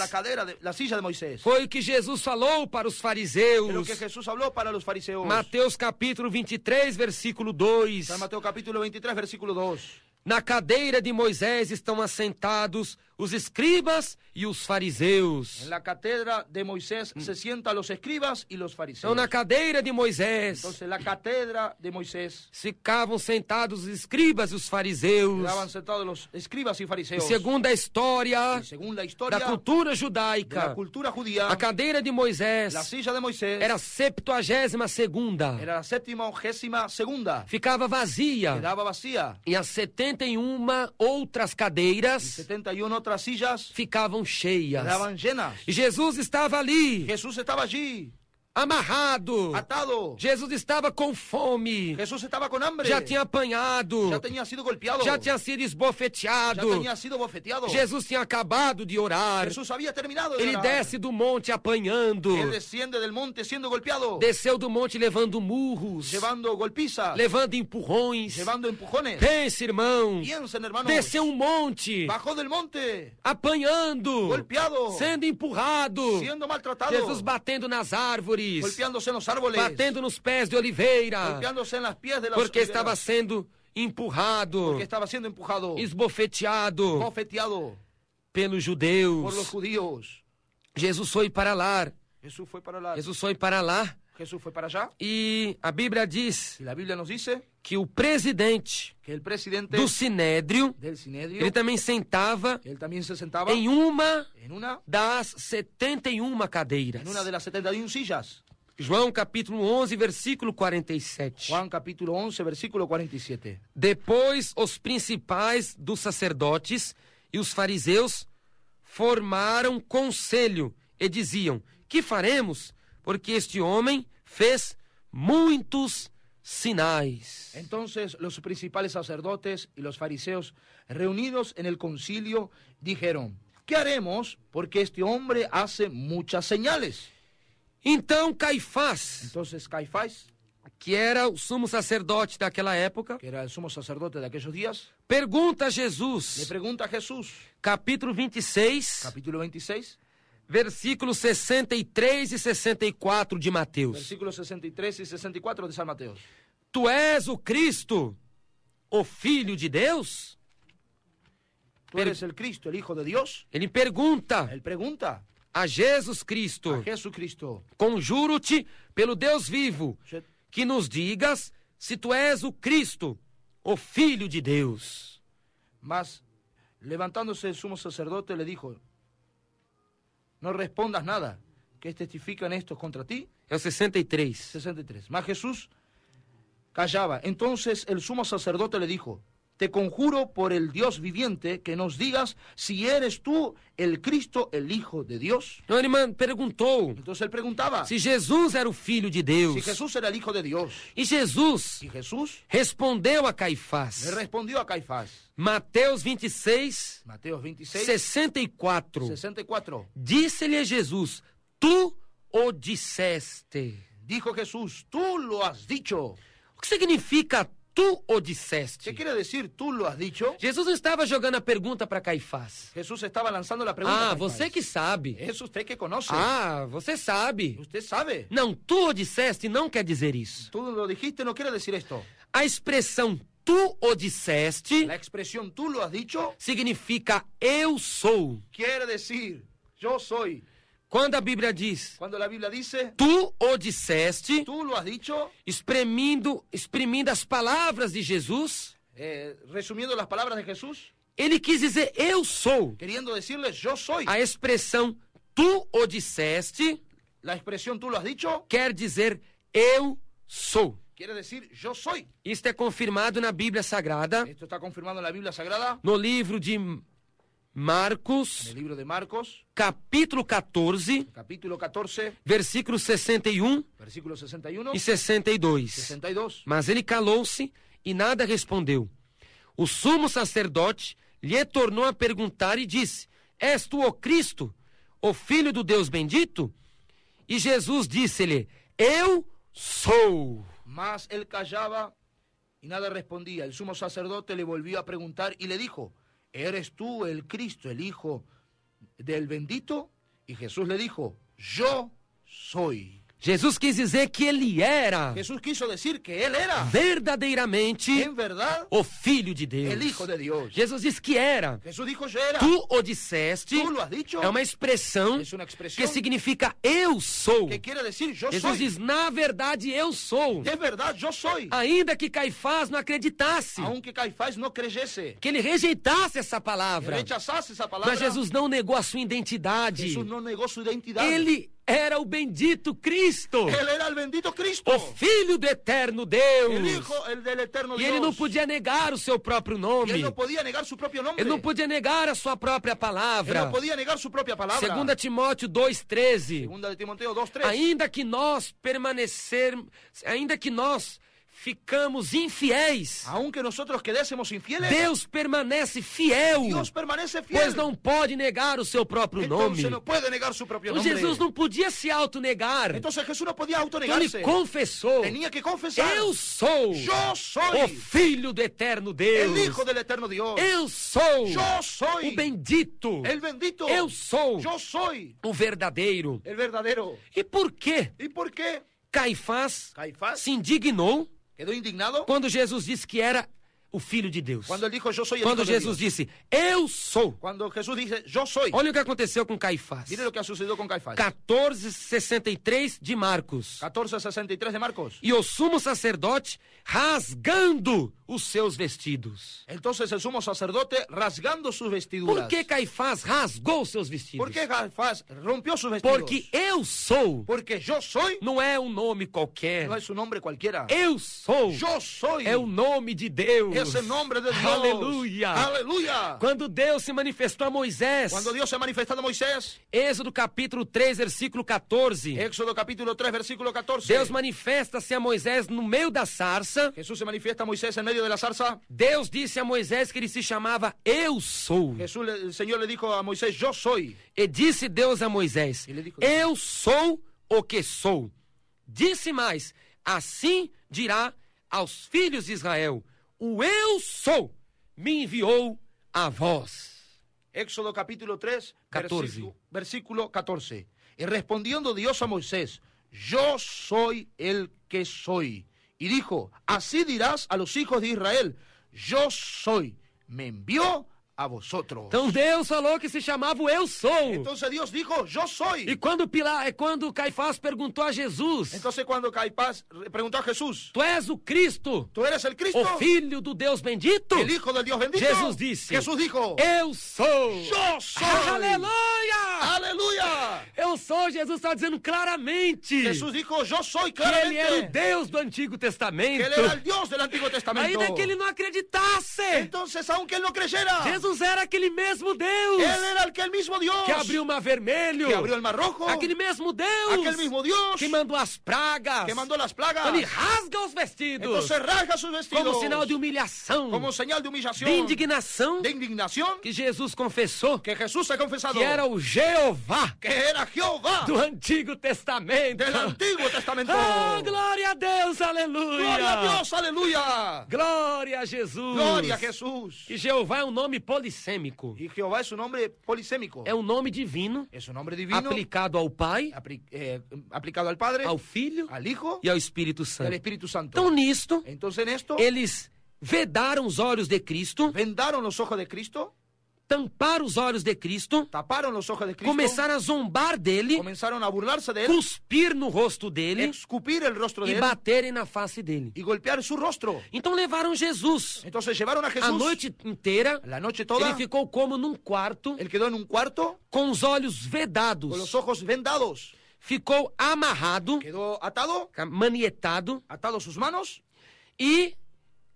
la silla de Moisés.
Foi o que Jesus falou para os
Es lo
fariseus.
que Jesús habló para los fariseos.
Mateus capítulo 23, versículo 2.
San Mateo capítulo 23, versículo 2.
Na cadeira de Moisés estão assentados os escribas e os fariseus.
En la cátedra de Moisés se sientan los escribas y los
Então,
fariseos.
na cadeira de Moisés
Entonces, la cátedra de Moisés
ficavam sentados os escribas e os fariseus.
quedaban sentados los escribas y
E
fariseos.
segundo a história
Y según la
da
historia
cultura
de la
judaica,
cultura judía,
a cadeira de Moisés
la silla de Moisés
era a 72ª.
era la 72ª,
Ficava vazia.
quedaba vacía.
E as 71 outras cadeiras
71 otras sillas
ficavam cheias.
quedaban llenas.
E Jesus estava ali,
Jesús estaba allí,
amarrado.
atado.
Jesus estava com fome.
Jesús estaba con hambre.
Já tinha apanhado.
Ya tenía sido golpeado.
Já tinha sido
Ya
esbofeteado.
tenía sido bofeteado.
Jesus tinha acabado de orar.
Jesús había terminado de
Ele
orar.
desce do monte apanhando.
Él desciende del monte siendo golpeado,
Desceu do monte levando murros,
llevando golpizas,
levando empurrões.
llevando empujones.
Pense, irmão.
Piensen, hermanos,
Desceu um monte,
bajó del monte,
apanhando,
golpeado,
sendo empurrado.
siendo maltratado,
Jesus batendo nas árvores,
golpeándose en los árboles,
batendo nos pés de oliveira,
golpeándose en las pies de las
porque
oliveras,
estava sendo empurrado,
porque estaba siendo empujado,
esbofeteado
bofeteado
pelos
por los
judeus.
judíos.
Jesus foi para lá,
Jesús fue para
Jesus foi para lá,
Jesús fue para allá,
e a Bíblia diz
y la Biblia nos dice
que o presidente
que el presidente
do Sinédrio,
del Sinedrio,
ele também sentava
él también se sentaba
em uma
en una
das 71 cadeiras.
de las 71 sillas.
João capítulo 11, versículo 47.
Juan capítulo 11, versículo 47.
Depois os principais dos sacerdotes e os fariseus formaram conselho e diziam: que faremos? Porque este homem fez muitos sinais.
Entonces los principales sacerdotes y los fariseos, reunidos en el concilio, dijeron: ¿qué haremos? Porque este hombre hace muchas señales.
Então Caifás,
Entonces Caifás,
que era o sumo sacerdote daquela época,
que era el sumo sacerdote de aquellos días,
pergunta a
le
Jesus,
pregunta a Jesús,
capítulo 26,
capítulo 26,
versículos 63 e 64 de Mateus.
versículos 63 y 64 de San Mateo.
Tu és o Cristo, o Filho de Deus?
¿Tú eres el Cristo, el Hijo de Dios?
Ele pergunta
Él pregunta
a Jesus Cristo:
a Jesucristo:
conjuro-te pelo Deus vivo,
"Je-
que nos digas se tu és o Cristo, o Filho de Deus.
Mas, levantándose el sumo sacerdote, le dijo: no respondas nada, que testifican estos contra ti.
É o 63.
63. Mas Jesús callaba. Entonces el sumo sacerdote le dijo: te conjuro por el Dios viviente que nos digas si eres tú el Cristo, el Hijo de Dios.
Então ele perguntou
Entonces él preguntaba
se Jesus era o Filho de Deus.
si Jesús era el Hijo de Dios.
E Jesus
Y Jesús
respondeu a
le
Caifás.
respondió a Caifás.
Mateus 26,
Mateo 26,
64.
64.
Disse-lhe Jesus: tu o disseste.
Dijo Jesús: tú lo has dicho.
O que significa tu o
¿Qué
disseste.
quiere decir tú lo has dicho?
Jesus não estava jogando a pergunta para Caifás.
Jesús estaba lanzando la pregunta.
Ah,
a Caifás.
você que sabe.
Es usted que conoce.
Ah, você sabe.
Usted sabe.
Não, tu o disseste não quer dizer isso.
Tú lo dijiste, no quiere decir esto.
A expressão tu o disseste
La expresión tú lo has dicho
significa eu sou.
quiere decir yo soy.
Quando a Bíblia diz
Cuando la Biblia dice
tu o disseste,
tú lo has dicho,
exprimindo as palavras de Jesus,
resumiendo las palabras de Jesús,
ele quis dizer eu sou.
queriendo decirles yo soy.
A expressão tu o disseste
La expresión tú lo has dicho
quer dizer eu sou.
quiere decir yo soy.
Isto é confirmado na Bíblia Sagrada,
Esto está confirmado en la Biblia Sagrada,
no livro de
en
Marcos,
el libro de Marcos,
capítulo 14,
capítulo 14,
versículos 61
versículo 61
e 62.
62.
Mas ele calou-se e nada respondeu. O sumo sacerdote lhe tornou a perguntar e disse: És tu o Cristo, o Filho do Deus bendito? E Jesus disse-lhe: Eu sou.
Mas él callaba y nada respondía. El sumo sacerdote le volvió a preguntar y le dijo: ¿Eres tú el Cristo, el Hijo del bendito? Y Jesús le dijo: Yo soy.
Jesus quis dizer que ele era
Jesús quiso decir que él era
verdadeiramente
en verdad
o Filho de Deus.
el Hijo de Dios.
Jesus disse que era.
Jesús dijo yo era.
Tu o disseste
Tú lo has dicho.
é uma expressão
Es una
que
expresión
significa eu sou.
que quiere decir yo
Jesus
soy.
diz: na verdade eu sou.
Es verdad, yo soy.
Ainda que Caifás não acreditasse,
Aunque Caifás no creyese,
que ele rejeitasse essa
que
palavra,
rechazase esa palabra,
mas Jesus não negou a sua identidade.
Jesús no negó su identidad.
Ele era o bendito Cristo,
Él era el bendito Cristo,
o Filho do eterno Deus.
el Hijo, el del eterno
E
Dios.
ele não podia negar o seu próprio
Y
nome.
él no podía negar su propio nombre.
Ele não podia negar a sua própria
Él
palavra.
no podía negar su propia palabra.
2 Timóteo 2,13.
Segunda de Timoteo 2:3.
Ainda que nós ficamos infiéis,
Aunque nosotros quedásemos infieles,
Deus permanece fiel,
Dios permanece fiel.
pois não pode negar o seu próprio nome.
Entonces no puede negar su propio
Então
nombre.
Jesus não podia se autonegar.
Entonces Jesús no podía
Então ele
autonegarse.
confessou:
Tenía que confesar.
Eu sou
Yo soy
o Filho do eterno Deus.
el Hijo del eterno Dios.
Eu sou
Yo soy
o bendito.
el bendito.
Eu sou
Yo soy
o verdadeiro.
el verdadero.
E por que
¿Y por qué
Caifás
Caifás
se indignou
quedó indignado
quando Jesus disse que era o Filho de Deus?
cuando él dijo yo soy el
Quando
Hijo de
Jesus
Dios?
disse, eu sou.
Cuando Jesús dice yo soy.
Olha o que aconteceu com Caifás.
Mire lo que ha sucedido con Caifás.
14:63 de Marcos.
14:63 de Marcos.
E o sumo sacerdote rasgando os seus vestidos.
Entonces el sumo sacerdote rasgando sus vestiduras.
Por que Caifás rasgou seus vestidos?
¿Por qué Caifás rompió sus vestidos?
Porque eu sou
Porque yo soy
não é um nome qualquer.
no es un nombre cualquiera.
Eu sou
Yo soy
é o nome de Deus.
es el nombre de Dios.
Aleluia.
Aleluya.
Quando Deus se manifestou a Moisés,
Cuando Dios se ha manifestado a Moisés,
Êxodo capítulo 3, versículo 14.
Éxodo capítulo 3, versículo 14.
Deus manifesta-se a Moisés no meio da sarça.
Jesús se manifiesta a Moisés en medio de la zarza.
Deus disse a Moisés que ele se chamava Eu Sou.
El Señor le dijo a Moisés, yo soy.
E disse Deus a Moisés,
Ele dijo-
eu sou o que sou. Disse mais, assim dirá aos filhos de Israel, o eu sou me enviou a vós.
Éxodo capítulo 3,
14.
versículo 14. Y respondiendo Dios a Moisés, yo soy el que soy. Y dijo, así dirás a los hijos de Israel, yo soy, me envió a vosotros.
Então Deus falou que se chamava o Eu Sou.
Entonces Dios dijo, yo
E
soy.
quando Caifás perguntou a Jesus,
Entonces cuando Caifás preguntó a Jesús,
tu és o Cristo,
¿tú eres el Cristo?
o Filho do Deus bendito?
El Hijo del Dios bendito.
Jesus disse,
Jesús dijo,
eu sou.
yo soy.
Aleluia!
Aleluya.
Eu sou, Jesus está dizendo claramente
Jesús dijo, yo soy
que ele era o
claramente.
Deus do Antigo
Que
Testamento.
él era el Dios del Antiguo Testamento.
Ainda que ele não acreditasse,
Entonces, aunque él no creyera,
Jesus Jesus era aquele mesmo Deus
Él era aquel mismo Dios
que abriu o mar vermelho,
que abrió el mar rojo,
aquele mesmo Deus
aquel mismo Dios
que mandou as pragas.
que mandó las plagas.
Ele rasga os vestidos
Entonces rasga sus vestidos
como sinal de humilhação,
como señal de
de
humillación,
indignação,
de indignación,
que Jesus confessou
que Jesús ha confesado
que era o Jeová
que era Jehová
do Antigo Testamento.
del Antiguo Testamento.
Ah, glória a Deus, aleluia!
Gloria a Dios, aleluya.
Glória a Jesus!
Gloria a Jesús.
E Jeová é um nome polissêmico.
Y Jehová es un nombre polisémico.
É um nome divino
Es un nombre divino
aplicado ao Pai,
aplicado al Padre,
ao Filho
al Hijo
e ao Espírito
y al
Santo.
Espíritu Santo.
Então, nisto,
Entonces en esto
eles vedaram os olhos de Cristo,
vendaron los ojos de Cristo,
tamparam os olhos de Cristo,
taparon los ojos de Cristo,
começaram a zombar dele,
comenzaron a burlarse de él,
cuspir no rosto dele
escupir el rostro de
e
él
baterem na face dele.
y golpear su rostro.
Então levaram Jesus.
Entonces llevaron a
A
Jesús
noite inteira,
la noche toda.
ele ficou como num quarto,
Él quedó en un cuarto
com os olhos
con
vedados.
los ojos vendados.
Ficou amarrado,
Quedó atado,
manietado,
atado sus manos,
e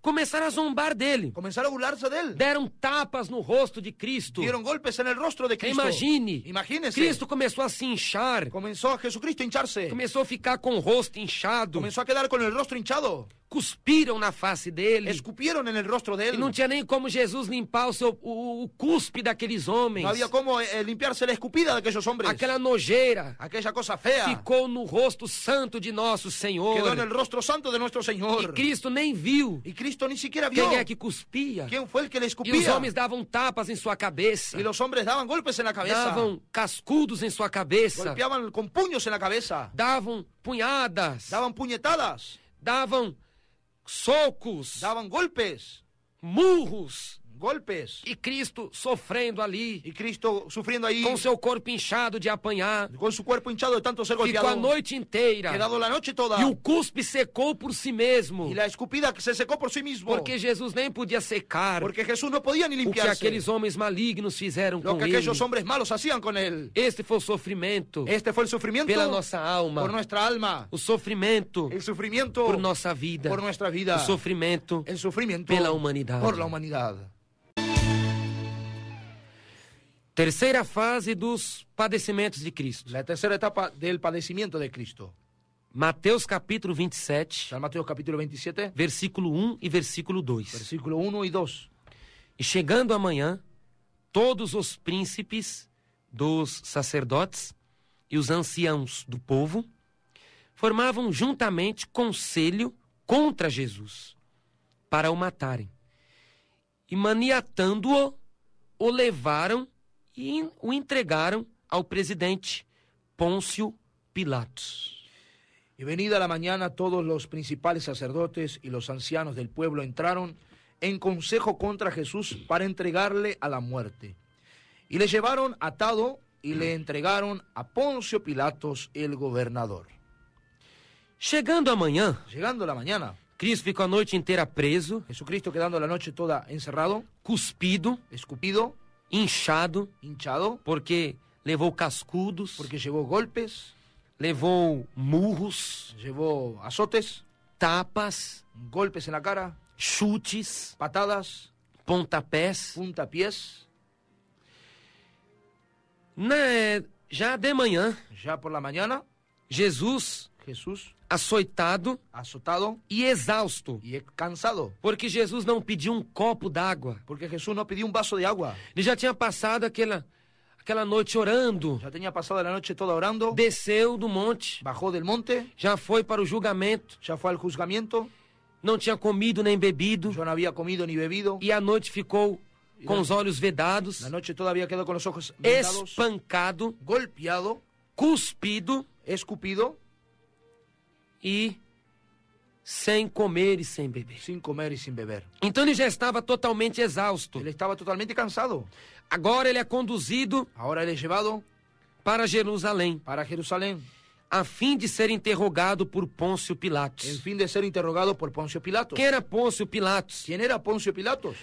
começaram a zombar dele.
comenzaron a burlarse de él.
Deram tapas no rosto de Cristo.
Dieron golpes en el rostro de Cristo.
Imagine,
Imagínese.
Cristo começou a se inchar,
Comenzó a Jesucristo a hincharse.
começou a ficar com o rosto inchado.
Comenzó a quedar con el rostro hinchado.
Cuspiram na face dele.
Escupieron en el rostro de
E
él.
não tinha nem como Jesus limpar o cuspe daqueles homens.
No había cómo limpiarse la escupida de aquellos hombres.
Aquela nojeira
Aquella cosa fea
ficou no rosto santo de nosso Senhor.
quedó en el rostro santo de nuestro
E
Señor.
Cristo nem viu
Y Cristo ni siquiera vio
quem é que cuspia.
quién fue el que le
E os
escupía.
homens davam tapas em sua cabeça.
Y los hombres daban golpes en la cabeza.
Davam cascudos em sua cabeça.
Golpeaban con puños en la cabeza.
Davam punhadas.
Daban puñetadas.
Davam socos.
Daban golpes.
Murros.
Golpes.
E Cristo sofrendo ali,
Y Cristo sufriendo ahí
com seu corpo inchado de apanhar.
con su cuerpo hinchado de tanto ser
Ficou a
golpeado.
noite inteira.
Quedado la noche toda.
E o cuspe secou por si mesmo.
Y la escupida que se secó por sí mismo.
Porque Jesus nem podia secar
Porque Jesús no podía ni
o que
limpiarse.
aqueles homens malignos fizeram
Lo
com
que
ele.
aquellos hombres malos hacían con él.
Este foi o sofrimento
Este fue el sufrimiento
pela nossa alma.
por nuestra alma.
O sofrimento
El sufrimiento
por nossa vida.
por nuestra vida.
O sofrimento
El sufrimiento
pela humanidade.
por la humanidad.
Terceira fase dos padecimentos de Cristo.
La tercera etapa del padecimiento de Cristo.
Mateus capítulo 27,
San Mateo capítulo 27,
versículo 1 e versículo 2.
versículo 1 y 2.
E chegando amanhã, todos os príncipes dos sacerdotes e os anciãos do povo formavam juntamente conselho contra Jesus, para o matarem. E maniatando-o, o levaram e o entregaram ao presidente Pôncio Pilatos.
Y venida la mañana, todos los principales sacerdotes y los ancianos del pueblo entraron en consejo contra Jesús para entregarle a la muerte. Y le llevaron atado y le entregaron a Poncio Pilatos, el gobernador.
Chegando amanhã,
Llegando la mañana,
Cristo ficou a noite inteira preso,
Jesucristo quedando la noche toda encerrado,
cuspido,
escupido,
inchado,
hinchado,
porque levou cascudos,
porque llevó golpes,
levou murros,
llevó azotes,
tapas,
golpes en la cara,
chutes,
patadas,
pontapés.
puntapiés.
Já de manhã,
Ya por la mañana,
Jesus,
Jesús,
açoitado
azotado
e exausto,
y cansado,
porque Jesus não pediu um copo d'água.
porque Jesús no pidió un vaso de agua.
Ele já tinha passado aquela noite orando,
Ya tenía pasada la noche toda orando,
desceu do monte,
bajó del monte,
já foi para o julgamento,
ya fue al juzgamiento,
não tinha comido nem bebido,
yo no había comido ni bebido,
e à noite ficou com os olhos vedados,
la noche todavía quedó con los ojos vendados,
espancado,
golpeado,
cuspido
escupido,
e sem comer e sem beber.
sin comer y sin beber.
Então ele já estava totalmente exausto.
Él estaba totalmente cansado.
Agora ele é conduzido
Ahora él es llevado
para Jerusalém,
para Jerusalén,
a fim de ser interrogado por Pôncio
en
Pilatos.
fin de ser interrogado por Poncio Pilatos.
Quem era Pôncio Pilatos?
¿Quién era Poncio Pilatos?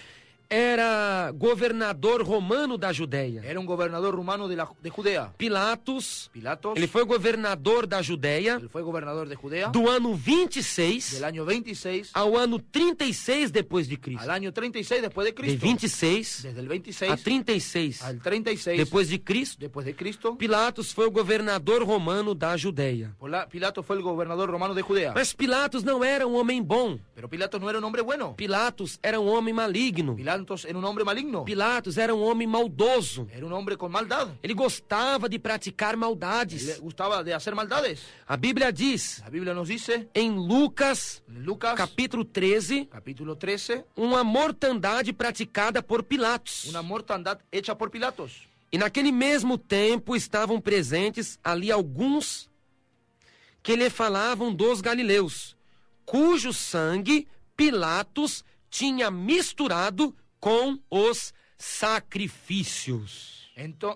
era governador romano da Judéia.
Era un gobernador romano de Judea.
Pilatos,
Pilatos,
ele foi governador da Judéia
él fue gobernador de Judea
do ano 26
del año 26
ao ano 36 depois de Cristo.
al año 36 después de
De
Cristo.
26
Desde el
a
26
36
al 36
depois de Cristo,
después de Cristo,
Pilatos foi o governador romano da Judéia.
Pilatos fue el gobernador romano de Judea.
Mas Pilatos não era um homem bom.
Pero Pilatos no era un hombre bueno.
Pilatos era um homem maligno.
Pilatos era un hombre maligno.
Pilatos era um homem maldoso.
Era un hombre con maldad.
Ele gostava de praticar
Le
maldades.
gustaba de hacer maldades.
A Bíblia diz,
La Biblia nos dice
em Lucas,
en Lucas
capítulo 13,
capítulo 13,
uma mortandade praticada por Pilatos.
una mortandad hecha por Pilatos.
E naquele mesmo tempo estavam presentes ali alguns que lhe falavam dos galileus, cujo sangue Pilatos tinha misturado com os sacrifícios.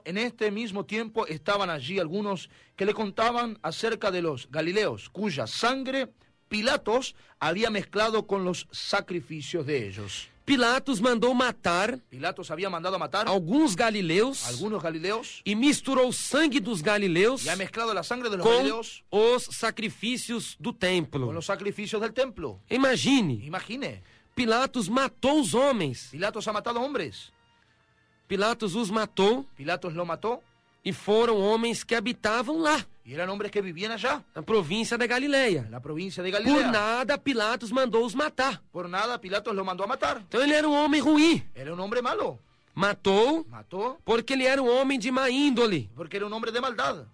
En este mismo tiempo estaban allí algunos que le contaban acerca de los galileos, cuya sangre Pilatos había mezclado con los sacrificios de ellos.
Pilatos mandou matar
Pilatos había mandado a matar a
alguns galileus
algunos galileos
e misturou o sangue dos galileus
y ha mezclado la sangre de los
com
galileos
os sacrifícios do
con
templo.
los sacrificios del templo.
Imagine,
Imagine,
Pilatos matou os homens.
Pilatos ha matado hombres.
Pilatos os matou
Pilatos lo mató
e foram homens que habitavam lá,
y eran hombres que vivían allá,
na província da Galileia.
en la provincia de
Por
Galilea.
nada, Pilatos mandou os matar.
Por nada, Pilatos lo mandó a matar.
Então ele era um homem ruim.
Era un hombre malo.
Matou
Mató
porque ele era um homem de má índole.
porque era un hombre de maldad.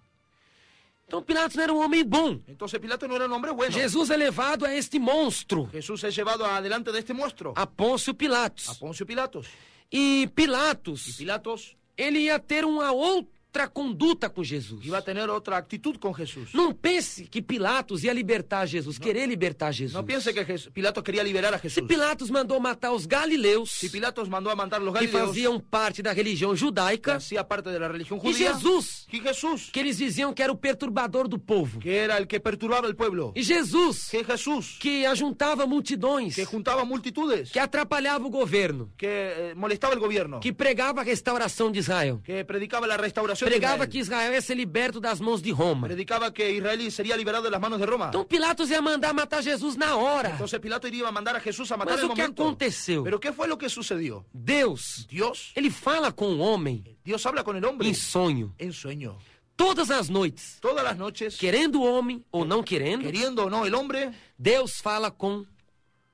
Então Pilatos não era um homem bom.
Entonces Pilatos no era un hombre bueno.
Jesus é levado a este monstro,
Jesús es llevado adelante de este monstruo,
a Pôncio
a
Pilatos.
Poncio Pilatos.
E
Y
Pilatos,
Pilatos
ele ia ter uma outra conduta com Jesus.
iba a tener otra actitud con Jesús.
Não pense que Pilatos ia libertar Jesus, querer libertar Jesus.
No piense que Pilatos quería liberar a
Se
Jesús.
Pilatos mandou matar os galileus,
Si Pilatos mandó a matar a los
que
galileos,
faziam parte da religião
que
judaica,
hacía parte de la religión
e
judía,
Jesus,
y Jesús,
que eles diziam que era o perturbador do povo.
que era el que perturbaba el pueblo,
E Jesus,
que Jesús,
que ajuntava multidões,
que juntaba multitudes,
que atrapalhava o governo,
que molestaba el gobierno,
que pregava a restauração de Israel,
que predicaba la restauración de
pregava
Israel,
que Israel ia ser liberto das mãos de Roma.
predicaba que Israel sería liberado de las manos de Roma.
Então Pilatos ia mandar matar Jesus na hora.
Entonces Pilato iba a mandar a Jesús a matar
Mas
en el
o que
momento.
aconteceu?
Pero ¿qué fue lo que sucedió?
Deus,
Dios,
ele fala com o homem
Dios habla con el hombre
em sonho.
en sueño.
Todas as noites,
Todas las noches,
querendo o homem ou não querendo,
queriendo o no el hombre,
Deus fala com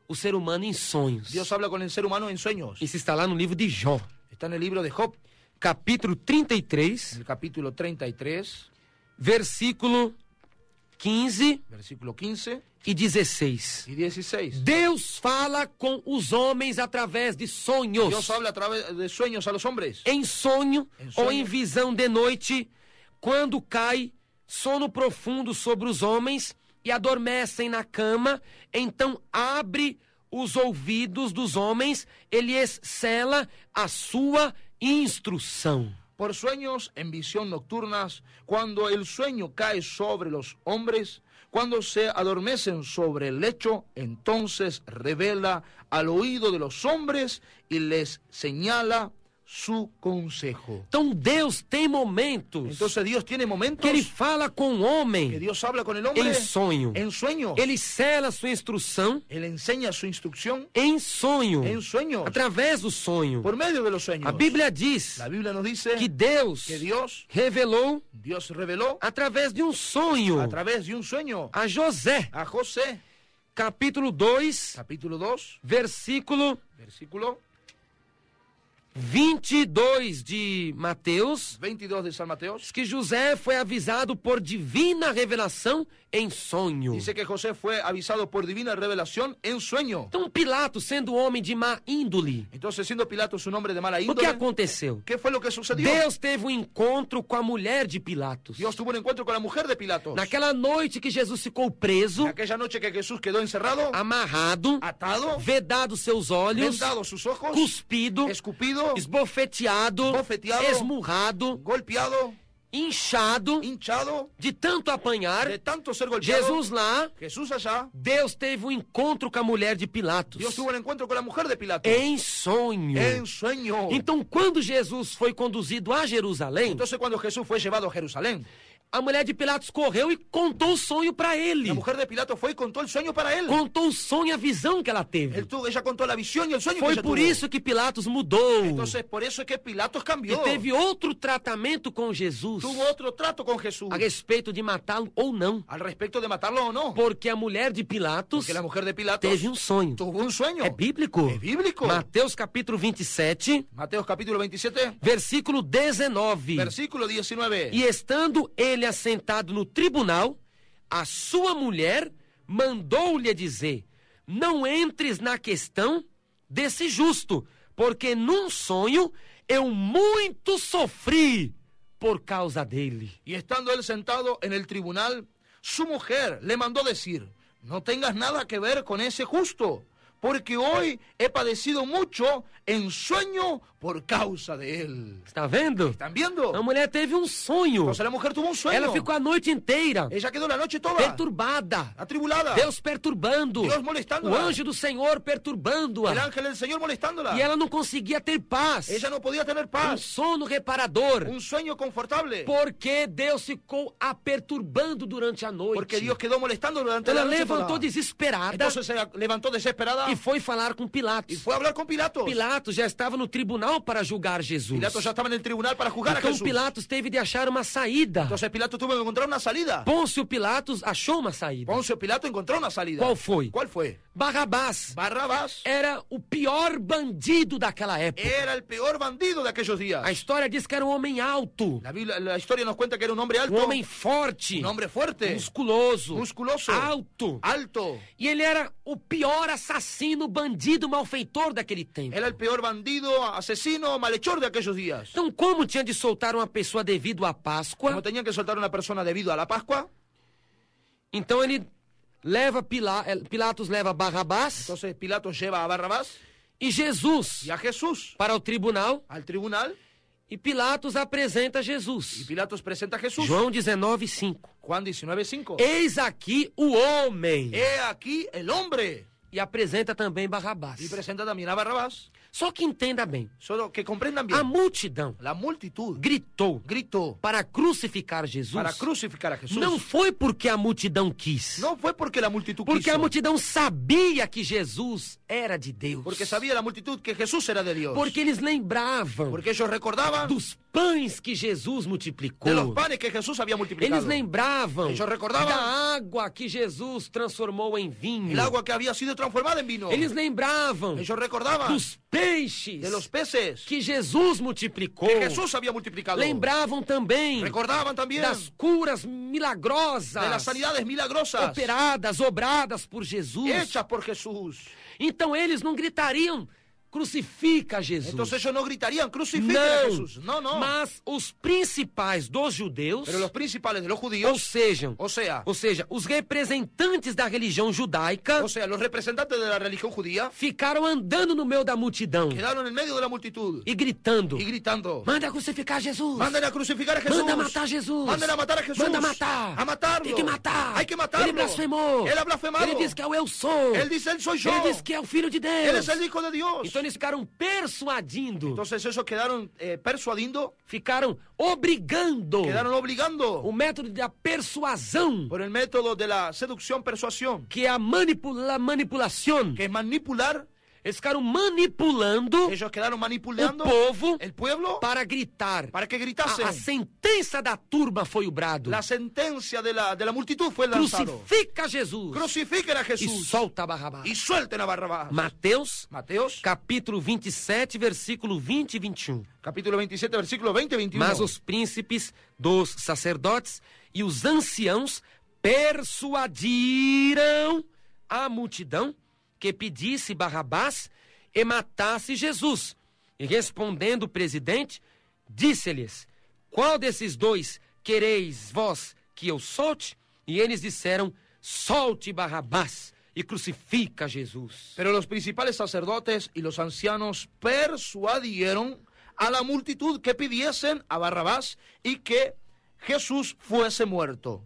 o ser humano em sonhos.
Dios habla con el ser humano en sueños.
Isso está lá no livro de Jó,
Está en el libro de Job,
capítulo
en
33,
el capítulo 33,
versículo 15
versículo 15
e 16.
y 16.
Deus fala com os homens através de sonhos.
Dios habla a través de sueños a los hombres.
Em sonho
Em sonho.
ou em visão de noite, quando cai sono profundo sobre os homens e adormecem na cama, então abre os ouvidos dos homens e lhes cela a sua instrução.
Por sueños en visión nocturnas, cuando el sueño cae sobre los hombres, cuando se adormecen sobre el lecho, entonces revela al oído de los hombres y les señala su consejo.
Então Deus tem momentos
Entonces Dios tiene momentos
que ele fala com o
que
homem
Dios habla con el hombre
em sonho.
en sueño.
Ele cela a sua instrução
Él enseña su instrucción
em sonho,
en sueños,
através do sonho.
por medio de los sueños.
A Bíblia diz
La Biblia nos dice
que Deus
que Dios reveló
através de um sonho
a través de un sueño
a José,
a José,
capítulo 2,
capítulo 2,
versículo
versículo
22 de Mateus,
22 de San Mateo.
diz que José foi avisado por divina revelação em sonho.
Dice que José fue avisado por divina revelación en sueño.
Então Pilatos, sendo homem de má índole,
Entonces, siendo Pilato su nombre de mala
o que
índole,
aconteceu?
¿qué fue lo que sucedió?
Deus teve um encontro com a mulher de Pilatos.
Dios tuvo un encuentro con la mujer de Pilatos.
Naquela noite que Jesus ficou preso,
En aquella noche que Jesús quedó encerrado,
amarrado,
atado,
vedado seus olhos,
vendados sus ojos,
cuspido,
escupido,
esbofeteado,
Bofeteado,
esmurrado,
golpeado,
inchado
hinchado,
de tanto apanhar.
de tanto ser golpeado.
Jesus lá,
Jesús allá,
Deus teve um encontro com a mulher de Pilatos.
Dios tuvo un encuentro con la mujer de Pilato.
Em sonho.
En sueño.
Então, quando Jesus foi conduzido a Jerusalém,
Entonces cuando Jesús fue llevado a Jerusalén,
a mulher de Pilatos correu e contou o sonho para ele.
la mujer de Pilato fue y contó el sueño para él.
Contou o sonho e a visão que ela teve.
Ella contó la visión y el sueño que
Foi
ella
por
tuvo.
isso que Pilatos mudou.
Entonces por eso es que Pilatos cambió.
E teve outro tratamento com Jesus
Tuvo otro trato con Jesús
a respeito de matá-lo ou não.
al respecto de matarlo o no.
Porque a mulher de Pilatos
Porque la mujer de Pilatos
teve um sonho.
tuvo un sueño.
É bíblico.
É bíblico.
Mateus capítulo 27,
Mateo capítulo 27,
versículo 19.
versículo 19.
E estando ele assentado no tribunal, a sua mulher mandou-lhe dizer: não entres na questão desse justo, porque num sonho eu muito sofri por causa dele.
Y estando él sentado en el tribunal, su mujer le mandó decir: no tengas nada que ver con ese justo, porque hoy he padecido mucho en sueño por causa de él.
Está vendo?
¿Están viendo?
A mulher teve um sonho.
Entonces la mujer tuvo un sueño.
Ela ficou a noite inteira
Ella quedó la noche toda
perturbada.
atribulada.
Deus perturbando.
Deus molestándola.
O anjo do Senhor
El
perturbando-a.
ángel del Señor molestándola.
E ela não conseguia ter paz.
Ella no podía tener
Um
paz.
sono reparador.
Un sueño confortable.
Porque Deus ficou a perturbando durante a noite.
Porque Dios quedó molestando durante
Ela
la noche
levantou
toda.
desesperada
Entonces se levantó desesperada
e foi falar com
y
Pilatos.
fue a hablar con Pilatos.
Pilatos já estava no tribunal para julgar Jesus.
Pilatos ya estaba en el tribunal para juzgar a
Então
Jesús.
Pilatos teve de achar uma saída.
Entonces Pilato tuvo que encontrar una salida.
Pôncio Pilatos achou uma saída.
Poncio Pilato encontró una salida.
Qual foi?
¿Cuál fue?
Barrabás
Barrabás
era o pior bandido daquela época.
era el peor bandido de aquellos días.
A história diz que era um homem alto,
La historia nos cuenta que era un hombre alto,
um homem forte,
un hombre fuerte,
musculoso,
musculoso,
alto.
alto.
E ele era o pior assassino, bandido, malfeitor daquele tempo.
Era el peor bandido, asesino, malhechor de aquellos días.
Então, como tinha de soltar uma pessoa devido à Páscoa,
Como tenían que soltar a una persona debido a la Pascua,
então ele leva Pilatos leva Barrabás
entonces Pilato lleva a Barrabás
e Jesus
y a Jesús
para o tribunal,
al tribunal
e Pilatos apresenta
y
Jesus.
Pilatos presenta a Jesús.
João 19:5.
Juan 19:5.
Eis aqui o homem.
He aquí el hombre.
E apresenta também Barrabás.
Y presenta también a Barrabás.
Só que entenda bem,
Solo que comprendan
a
bien.
multidão
La multitud
gritou
gritó
para crucificar Jesus.
para crucificar a Jesús.
Não foi porque a multidão quis.
No fue porque la multitud
Porque
quiso.
a multidão sabia que Jesus era de Deus.
Porque sabía la multitud que Jesús era de Dios.
Porque eles lembravam
Porque ellos recordaban
dos pães que Jesus multiplicou.
de los panes que Jesús había multiplicado.
Eles lembravam
Ellos recordavam
da água que Jesus transformou em vinho.
el agua que había sido transformada en vino.
Eles lembravam
Ellos recordaban
dos peixes
de los peces
que Jesus multiplicou.
que Jesús había multiplicado.
Lembravam também
Recordaban también
das curas milagrosas
de las sanidades milagrosas
operadas, obradas por Jesus.
hechas por Jesús.
Então eles não gritariam: crucifica Jesus.
Entonces ellos no gritarían, crucifiquen a
Não,
Jesús. No, no.
mas os principais dos judeus,
Pero los principales de los
ou
judíos,
seja, os representantes da religião judaica,
o sea, los representantes de la religión judía,
ficaram andando no meio da multidão
quedaron en medio de la multitud
e gritando:
y gritando:
manda crucificar Jesus!
manden a crucificar a Jesús.
Manda matar Jesus!
Manden a matar a Jesús.
Manda matar!
A matarlo.
Tem que matar!
Hay que matarlo.
Ele blasfemou!
Él ha blasfemado.
Ele diz que é o eu sou!
Él dice, él soy yo.
Ele diz que é o Filho de
Él
Deus!
es el Hijo de Dios.
Então eles ficaram persuadindo,
Entonces ellos quedaron persuadindo,
ficaram obrigando
quedaron obligando
o método da persuasão,
por el método de la seducción, persuasión,
que é a manipulação.
que es manipular.
Eles ficaram manipulando
Ellos quedaron
o
manipulando
povo
el pueblo
para gritar.
para que gritasen.
A sentença da turma foi o brado:
La sentencia de la multitud fue lanzado.
crucifica Jesus
Crucifiquen a
e
Jesús
solta Barrabás.
y suelten a Barrabás.
Mateus,
Mateos,
capítulo 27, versículo 20 e 21.
capítulo 27, versículo 20 y 21.
Mas os príncipes dos sacerdotes e os anciãos persuadiram a multidão que pedisse Barrabás e matasse Jesus. E respondendo o presidente, disse-lhes: qual desses dois quereis vós que eu solte? E eles disseram: solte Barrabás e crucifica Jesus.
Pero los principales sacerdotes y los ancianos persuadieron a la multitud que pidiesen a Barrabás y que Jesús fuese muerto.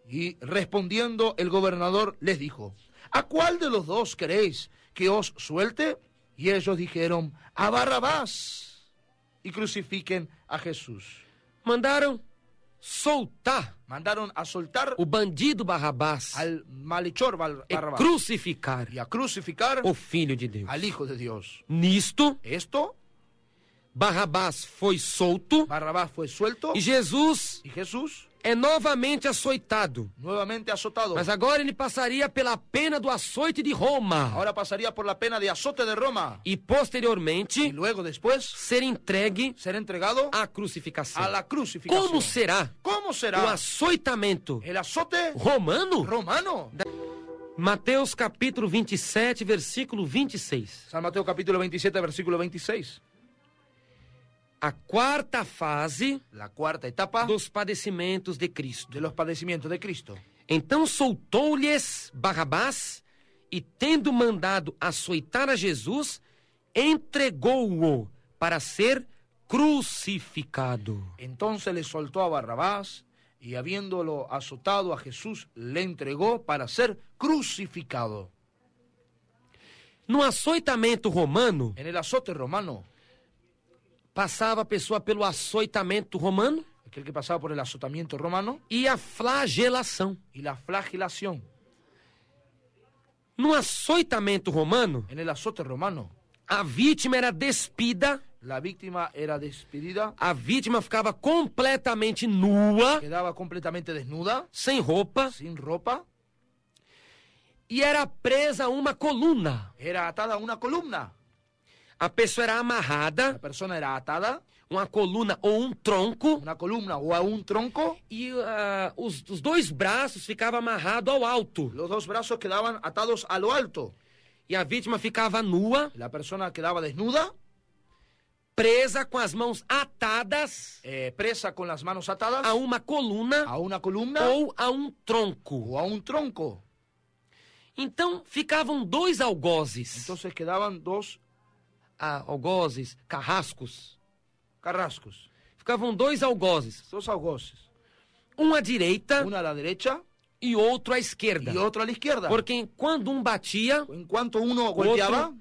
Y respondiendo el gobernador les dijo: ¿a cuál de los dos queréis que os suelte? Y ellos dijeron: a Barrabás, y crucifiquen a Jesús.
Mandaram soltar
Mandaron a soltar
o bandido Barrabás
al malhechor
e
Barrabás
crucificar
y a crucificar
o Filho de Deus.
al Hijo de Dios.
Nisto,
Esto,
Barrabás foi solto
Barrabás fue suelto
e Jesus
y Jesús
é novamente açoitado.
nuevamente azotado.
Mas agora ele passaria pela pena do açoite de Roma
Ahora pasaría por la pena de azote de Roma
e
y
posteriormente
luego después
ser entregue
ser entregado
à crucificação.
a la crucificación.
Como será
¿Cómo
o
será
açoitamento
el azote
romano?
romano?
Mateus capítulo 27, versículo 26.
San Mateo capítulo 27, versículo 26.
A quarta fase
La cuarta etapa
dos padecimentos de Cristo.
de los padecimientos de Cristo.
Então soltou-lhes Barrabás e, tendo mandado açoitar a Jesus, entregou-o para ser crucificado.
Entonces le soltó a Barrabás y habiéndolo azotado a Jesús, le entregó para ser crucificado.
No açoitamento romano,
En el azote romano,
passava a pessoa pelo açoitamento romano
aquel que pasaba por el azotamiento romano
e a flagelação.
y la flagelación.
No açoitamento romano,
En el azote romano,
a vítima era despida,
la víctima era despedida,
a vítima ficava completamente nua,
quedaba completamente desnuda,
sem roupa,
sin ropa,
e era presa a uma coluna.
era atada a una columna.
A pessoa era
La
amarrada,
persona era atada
uma coluna ou um tronco,
a una columna o a un tronco.
e os dois braços ficavam amarrados ao alto.
Los dos brazos quedaban atados a lo alto.
E a vítima ficava nua,
La persona quedaba desnuda,
presa com as mãos atadas
presa con las manos atadas
a uma coluna
a una columna
ou a um tronco.
o a un tronco.
Então ficavam dois algozes.
Entonces quedaban dos
Algozes, carrascos.
carrascos,
Ficavam dois algozes.
dos algoces,
Um à direita
uno a la derecha
e outro à esquerda.
y otro a la izquierda.
Porque quando um batia,
En cuanto uno
o
golpeaba
outro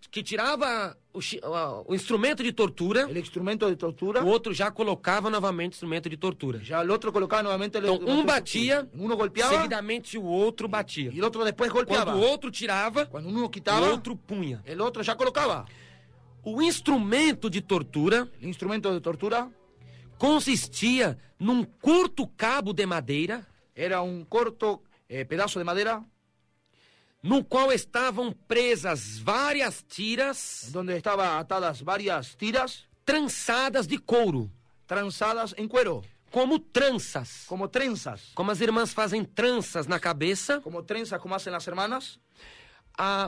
que tirava o instrumento de tortura,
el instrumento de tortura,
o outro já colocava novamente o instrumento de tortura.
ya el otro colocaba nuevamente el
Então,
instrumento
um
de
batia,
tortura. Uno golpeaba
seguidamente o outro batia.
y el otro después golpeaba.
Quando o outro tirava,
Cuando uno
o
quitaba,
outro punha.
el otro ya colocaba.
O instrumento de tortura
El instrumento de tortura
consistia num curto cabo de madeira,
era un corto pedazo de madera
no qual estavam presas várias tiras
donde estaban atadas varias tiras
trançadas de couro,
tranzadas en cuero,
como tranças.
como trenzas,
Como as irmãs fazem tranças na cabeça,
como trenzas como hacen las hermanas.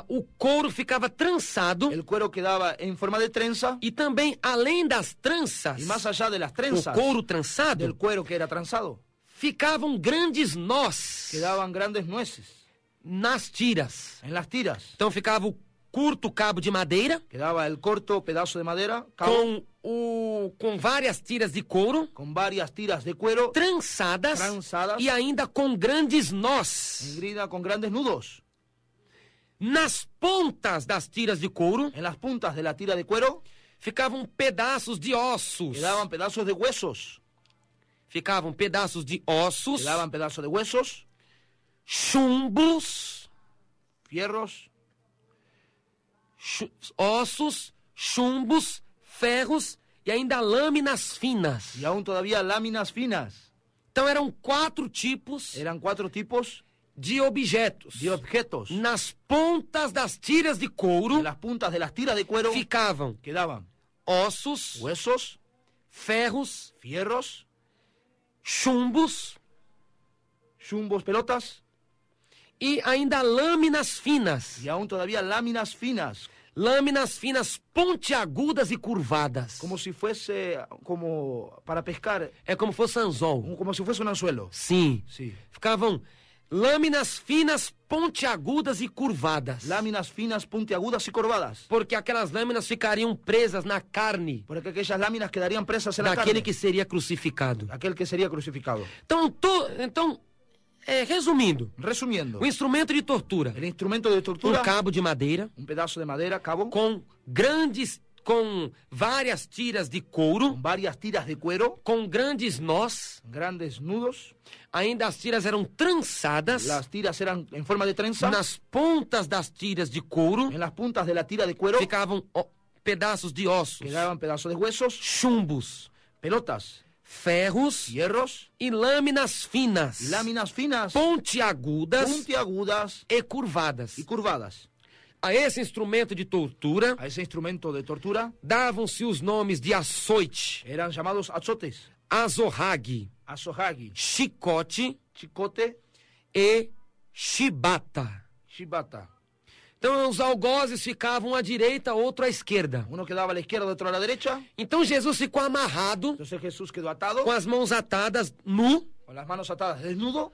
o couro ficava trançado
El cuero quedaba en forma de trenza
e também, além das tranças,
y más allá de las
o
trenzas
couro trançado,
del cuero que era tranzado,
ficavam grandes nós
quedaban grandes nueces
nas tiras.
en las tiras.
Então ficava o curto cabo de madeira
Quedaba el corto pedazo de madera cabo,
com várias tiras de couro
con varias tiras de cuero
trançadas
tranzadas
e ainda com grandes nós.
engrida con grandes nudos.
Nas pontas das tiras de couro
En las puntas de la tira de cuero
ficavam pedaços de ossos.
quedaban pedazos de huesos.
Ficavam pedaços de ossos,
Quedaban pedazos de huesos,
chumbos,
fierros,
ossos, chumbos, ferros e ainda lâminas finas.
y aún todavía láminas finas.
Então eram 4 tipos
Eran 4 tipos
de objetos.
de objetos.
Nas pontas das tiras de couro
En las puntas de las tiras de cuero
ficavam
quedaban
ossos,
huesos,
ferros,
fierros,
chumbos
chumbos, pelotas
e ainda lâminas finas.
y aún todavía láminas finas,
Lâminas finas pontiagudas e curvadas.
como si fuese como para pescar,
É como fosse anzol.
como si fuese un anzuelo.
Sim.
Sí.
Ficavam lâminas finas, pontiagudas e curvadas.
Láminas finas, puntiagudas y curvadas.
Porque aquelas lâminas ficariam presas na carne
Porque aquellas láminas quedarían presas en la
daquele
carne.
que seria crucificado.
Aquel que sería crucificado.
Então, resumindo,
Resumiendo,
o instrumento de tortura,
el instrumento de tortura,
cabo de madeira,
un pedazo de madera, cabo,
com várias tiras de couro,
con varias tiras de cuero,
com grandes nós.
grandes nudos.
Ainda as tiras eram trançadas
Las tiras eran en forma de trenza.
nas pontas das tiras de couro.
En las puntas de la tira de cuero
Ficavam pedaços de ossos,
quedaban pedazos de huesos,
chumbos,
pelotas,
ferros
hierros
e lâminas finas,
y láminas finas,
pontiagudas
puntiagudas
e curvadas.
y curvadas.
A esse instrumento de tortura
A ese instrumento de tortura
davam-se os nomes de açoite,
eran llamados azotes,
azorrague,
azohagi,
chicote
chicote,
e chibata.
shibata.
Então os algozes ficavam à direita, outro à esquerda.
Uno quedaba a la izquierda, otro a la derecha.
Então Jesus ficou amarrado,
Entonces Jesús quedó atado,
com as mãos atadas, nu,
con las manos atadas, desnudo,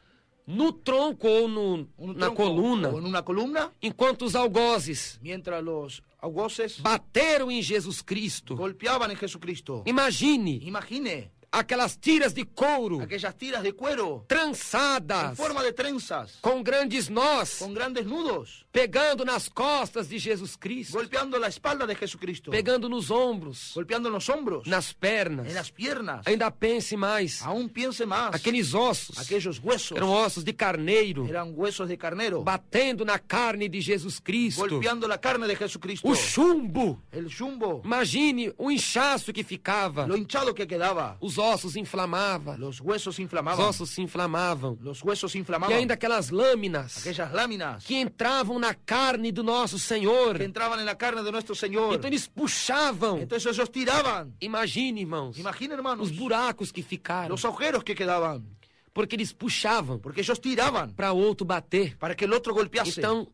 no tronco ou na
tronco
coluna,
o en una columna,
enquanto os algozes
mientras los algoces
bateram em Jesus Cristo.
golpeaban en Jesucristo.
Imagine
Imagine
aquelas tiras de couro
aquellas tiras de cuero en
trançadas,
forma de trenzas,
com grandes nós,
con grandes nudos,
pegando nas costas de Jesus Cristo,
golpeando la espalda de Jesucristo,
pegando nos ombros,
golpeando en los hombros,
nas pernas.
en las piernas.
Ainda pense mais,
Aún piense más,
aqueles ossos,
aquellos huesos
eram ossos de carneiro,
eran huesos de carnero,
batendo na carne de Jesus Cristo.
golpeando la carne de Jesucristo.
O chumbo,
El jumbo,
imagine o inchaço que ficava.
lo hinchado que quedaba,
Os ossos inflamavam,
los huesos se
os
inflamaban,
ossos se inflamavam.
los huesos se
E
inflamaban,
ainda aquelas lâminas
aquellas láminas
que entravam na carne do nosso Senhor.
que entraban en la carne de nuestro Señor.
Então eles puxavam.
Entonces ellos tiraban.
Imagine, irmãos,
Imaginen, hermanos,
os buracos que ficaram.
los agujeros que quedaban,
Porque eles puxavam
porque ellos tiraban
para outro bater.
para que el otro golpease.
Então,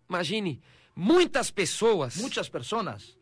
imagine, muitas pessoas
Muchas personas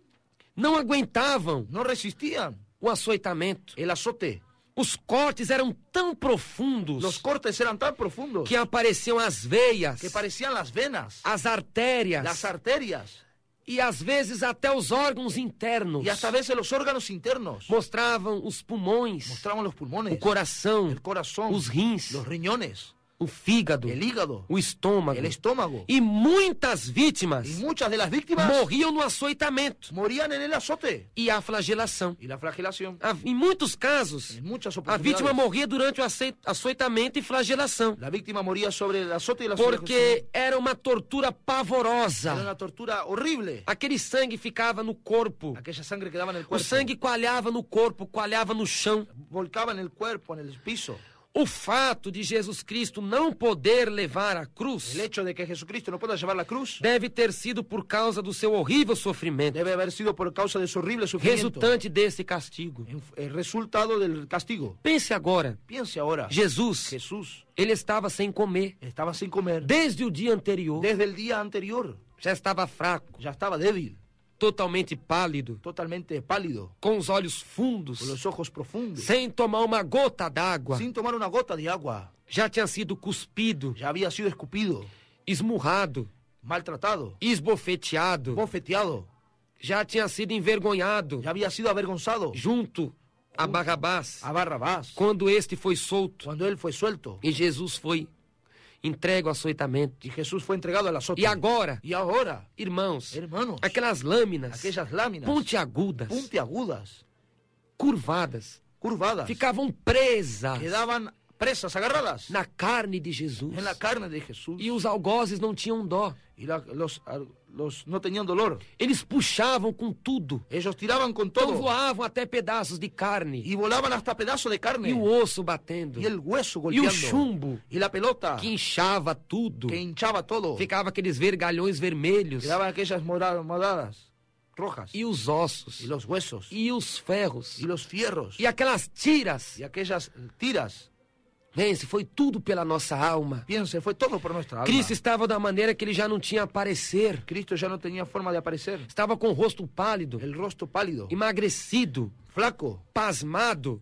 não aguentavam
no resistían
o açoitamento.
el azote.
Os cortes eram tão
Los
profundos
cortes eran tan profundos
que apareciam as veias,
que parecían las venas,
as artérias
las arterias
e às vezes até os órgãos internos.
y hasta a veces los órganos internos.
Mostravam os pulmões,
Mostraban los pulmones,
o coração,
el corazón,
os rins,
los riñones,
o fígado,
el hígado,
o estômago.
el estómago.
E muitas vítimas
Y muchas de las víctimas
morriam no açoitamento
morían en el azote
e a flagelação.
y la flagelación.
Em muitos casos,
En muchas
a
oportunidades,
vítima morria durante o açoitamento e flagelação,
la víctima moría sobre el azote y la
porque era uma tortura
Era
pavorosa.
una tortura horrible.
Aquele sangue ficava no corpo,
Aquella sangre quedaba en el
o
cuerpo,
sangue coalhava no corpo, coalhava no chão.
volcaba en el cuerpo, en el piso.
O fato de Jesus Cristo não poder levar a cruz
El hecho de que Jesucristo no pueda llevar la cruz
deve ter sido por causa do seu horrível sofrimento,
debe haber sido por causa de su horrible sufrimiento,
resultante desse castigo.
el resultado del castigo.
Pense agora,
Piense ahora,
Jesus,
Jesús
ele estava sem comer
estaba sin comer
desde o dia anterior,
desde el día anterior,
já estava fraco,
ya estaba débil,
totalmente pálido,
totalmente pálido,
com os olhos fundos,
con los ojos profundos,
sem tomar uma gota d'água,
sin tomar una gota de agua.
já tinha sido cuspido,
Ya había sido escupido,
esmurrado,
maltratado,
esbofeteado,
bofeteado,
já tinha sido envergonhado
ya había sido avergonzado
junto a Barrabás,
a Barrabás
quando este foi solto
cuando él fue suelto
e Jesus foi entregue ao açoitamento.
y Jesús fue entregado al azote.
E agora,
Y ahora,
irmãos,
hermanos,
aquelas lâminas
aquellas láminas
pontiagudas,
puntiagudas,
curvadas,
curvadas,
ficavam presas
quedaban presas, agarradas
na carne de Jesus.
en la carne de Jesús.
E os algozes não tinham dó.
Y los no tenían dolor.
Eles puxavam com tudo.
Ellos tiraban con
Então
todo
voavam até pedaços de carne.
y volaban hasta pedazos de carne
E o osso batendo.
y el hueso
E o
golpeando
chumbo
y la pelota
que inchava tudo.
que hinchaba todo.
Ficava aqueles vergalhões vermelhos.
Quedaban aquellas moradas rojas
E os ossos.
y los huesos
E os ferros.
y los fierros
E aquelas tiras.
y aquellas tiras.
Pense, foi tudo pela nossa alma.
Piense, fue todo por nuestra alma.
Cristo estava da maneira que ele já não tinha aparecer.
Cristo ya no tenía forma de aparecer.
Estava com o rosto pálido,
El rostro pálido,
emagrecido,
flaco,
pasmado,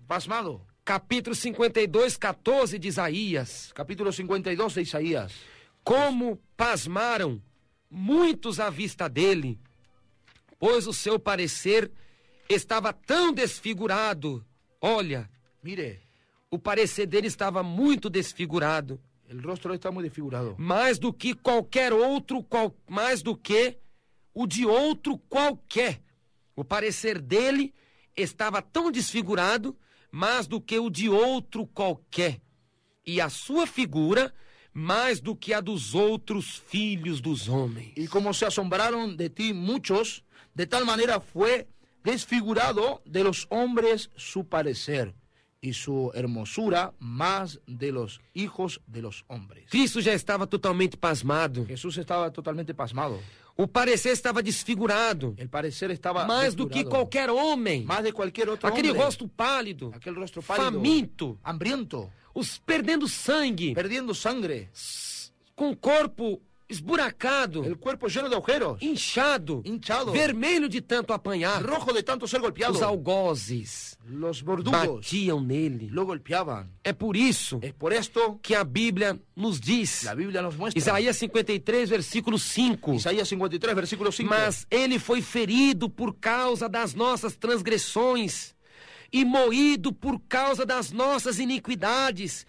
pasmado,
Capítulo 52, 14 de Isaías.
Capítulo 52 de Isaías.
Como pasmaram muitos à vista dele, pois o seu parecer estava tão desfigurado. Olha,
Mire,
o parecer dele estava muito desfigurado,
el rostro está muy desfigurado.
mais do que qualquer outro, mais do que o de outro qualquer. O parecer dele estava tão desfigurado, mais do que o de outro qualquer. E a sua figura, mais do que a dos outros filhos dos homens.
Y como se asombraron de ti muchos, de tal manera fue desfigurado de los hombres su parecer, y su hermosura más de los hijos de los hombres.
Cristo já estava totalmente pasmado.
Jesús estaba totalmente pasmado.
O parecer estava desfigurado,
El parecer estaba
mais do que
desfigurado.
qualquer homem.
Más de cualquier otro
Aquele
hombre.
rosto pálido,
Aquel rostro pálido,
faminto,
hambriento,
perdendo sangue,
perdiendo sangre,
com o corpo esburacado,
el cuerpo lleno de agujeros,
inchado,
hinchado,
vermelho de tanto apanhar.
rojo de tanto ser golpeado.
Os algozes
Los verdugos
batiam nele.
lo golpeaban.
É por isso
Es por esto
que a Bíblia nos diz,
la Biblia nos muestra.
Isaías 53, versículo 5.
Isaías 53, versículo 5.
Mas ele foi ferido por causa das nossas transgressões e moído por causa das nossas iniquidades.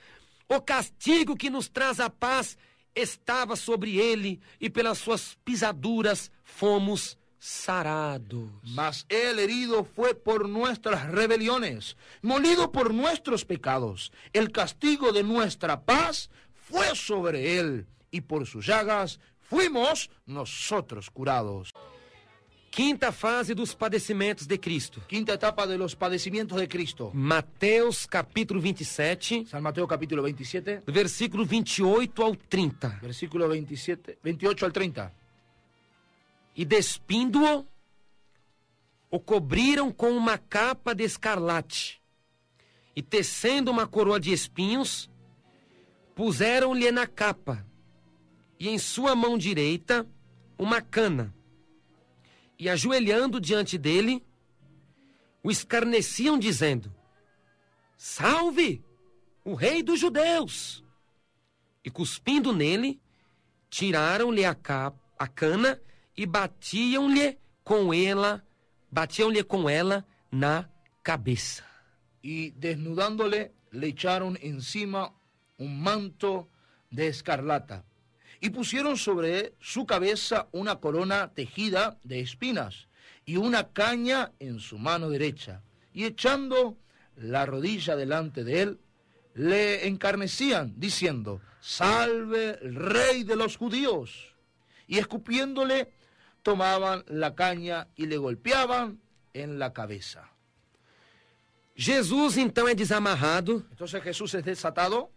O castigo que nos traz a paz estava sobre ele, e pelas suas pisaduras fomos sarados.
Mas él herido fue por nuestras rebeliones, molido por nuestros pecados. El castigo de nuestra paz fue sobre él, y por sus llagas fuimos nosotros curados.
Quinta fase dos padecimentos de Cristo.
Quinta etapa de los padecimientos de Cristo.
Mateus capítulo 27,
San Mateo capítulo 27,
do versículo 28 ao 30.
versículo 28 al 30.
E despindo-o, o cobriram com uma capa de escarlate, e tecendo uma coroa de espinhos, puseram-lhe na capa, e em sua mão direita uma cana, e ajoelhando diante dele, o escarneciam, dizendo: Salve, o rei dos judeus! E cuspindo nele, tiraram-lhe a cana e batiam-lhe com ela na cabeça.
Y desnudándole, le echaron encima un manto de escarlata, y pusieron sobre su cabeza una corona tejida de espinas, y una caña en su mano derecha, y echando la rodilla delante de él, le encarnecían, diciendo: Salve el rey de los judíos. Y escupiéndole, tomaban la caña y le golpeaban en la cabeza.
Jesus então é desamarrado,
Entonces Jesús es desatado,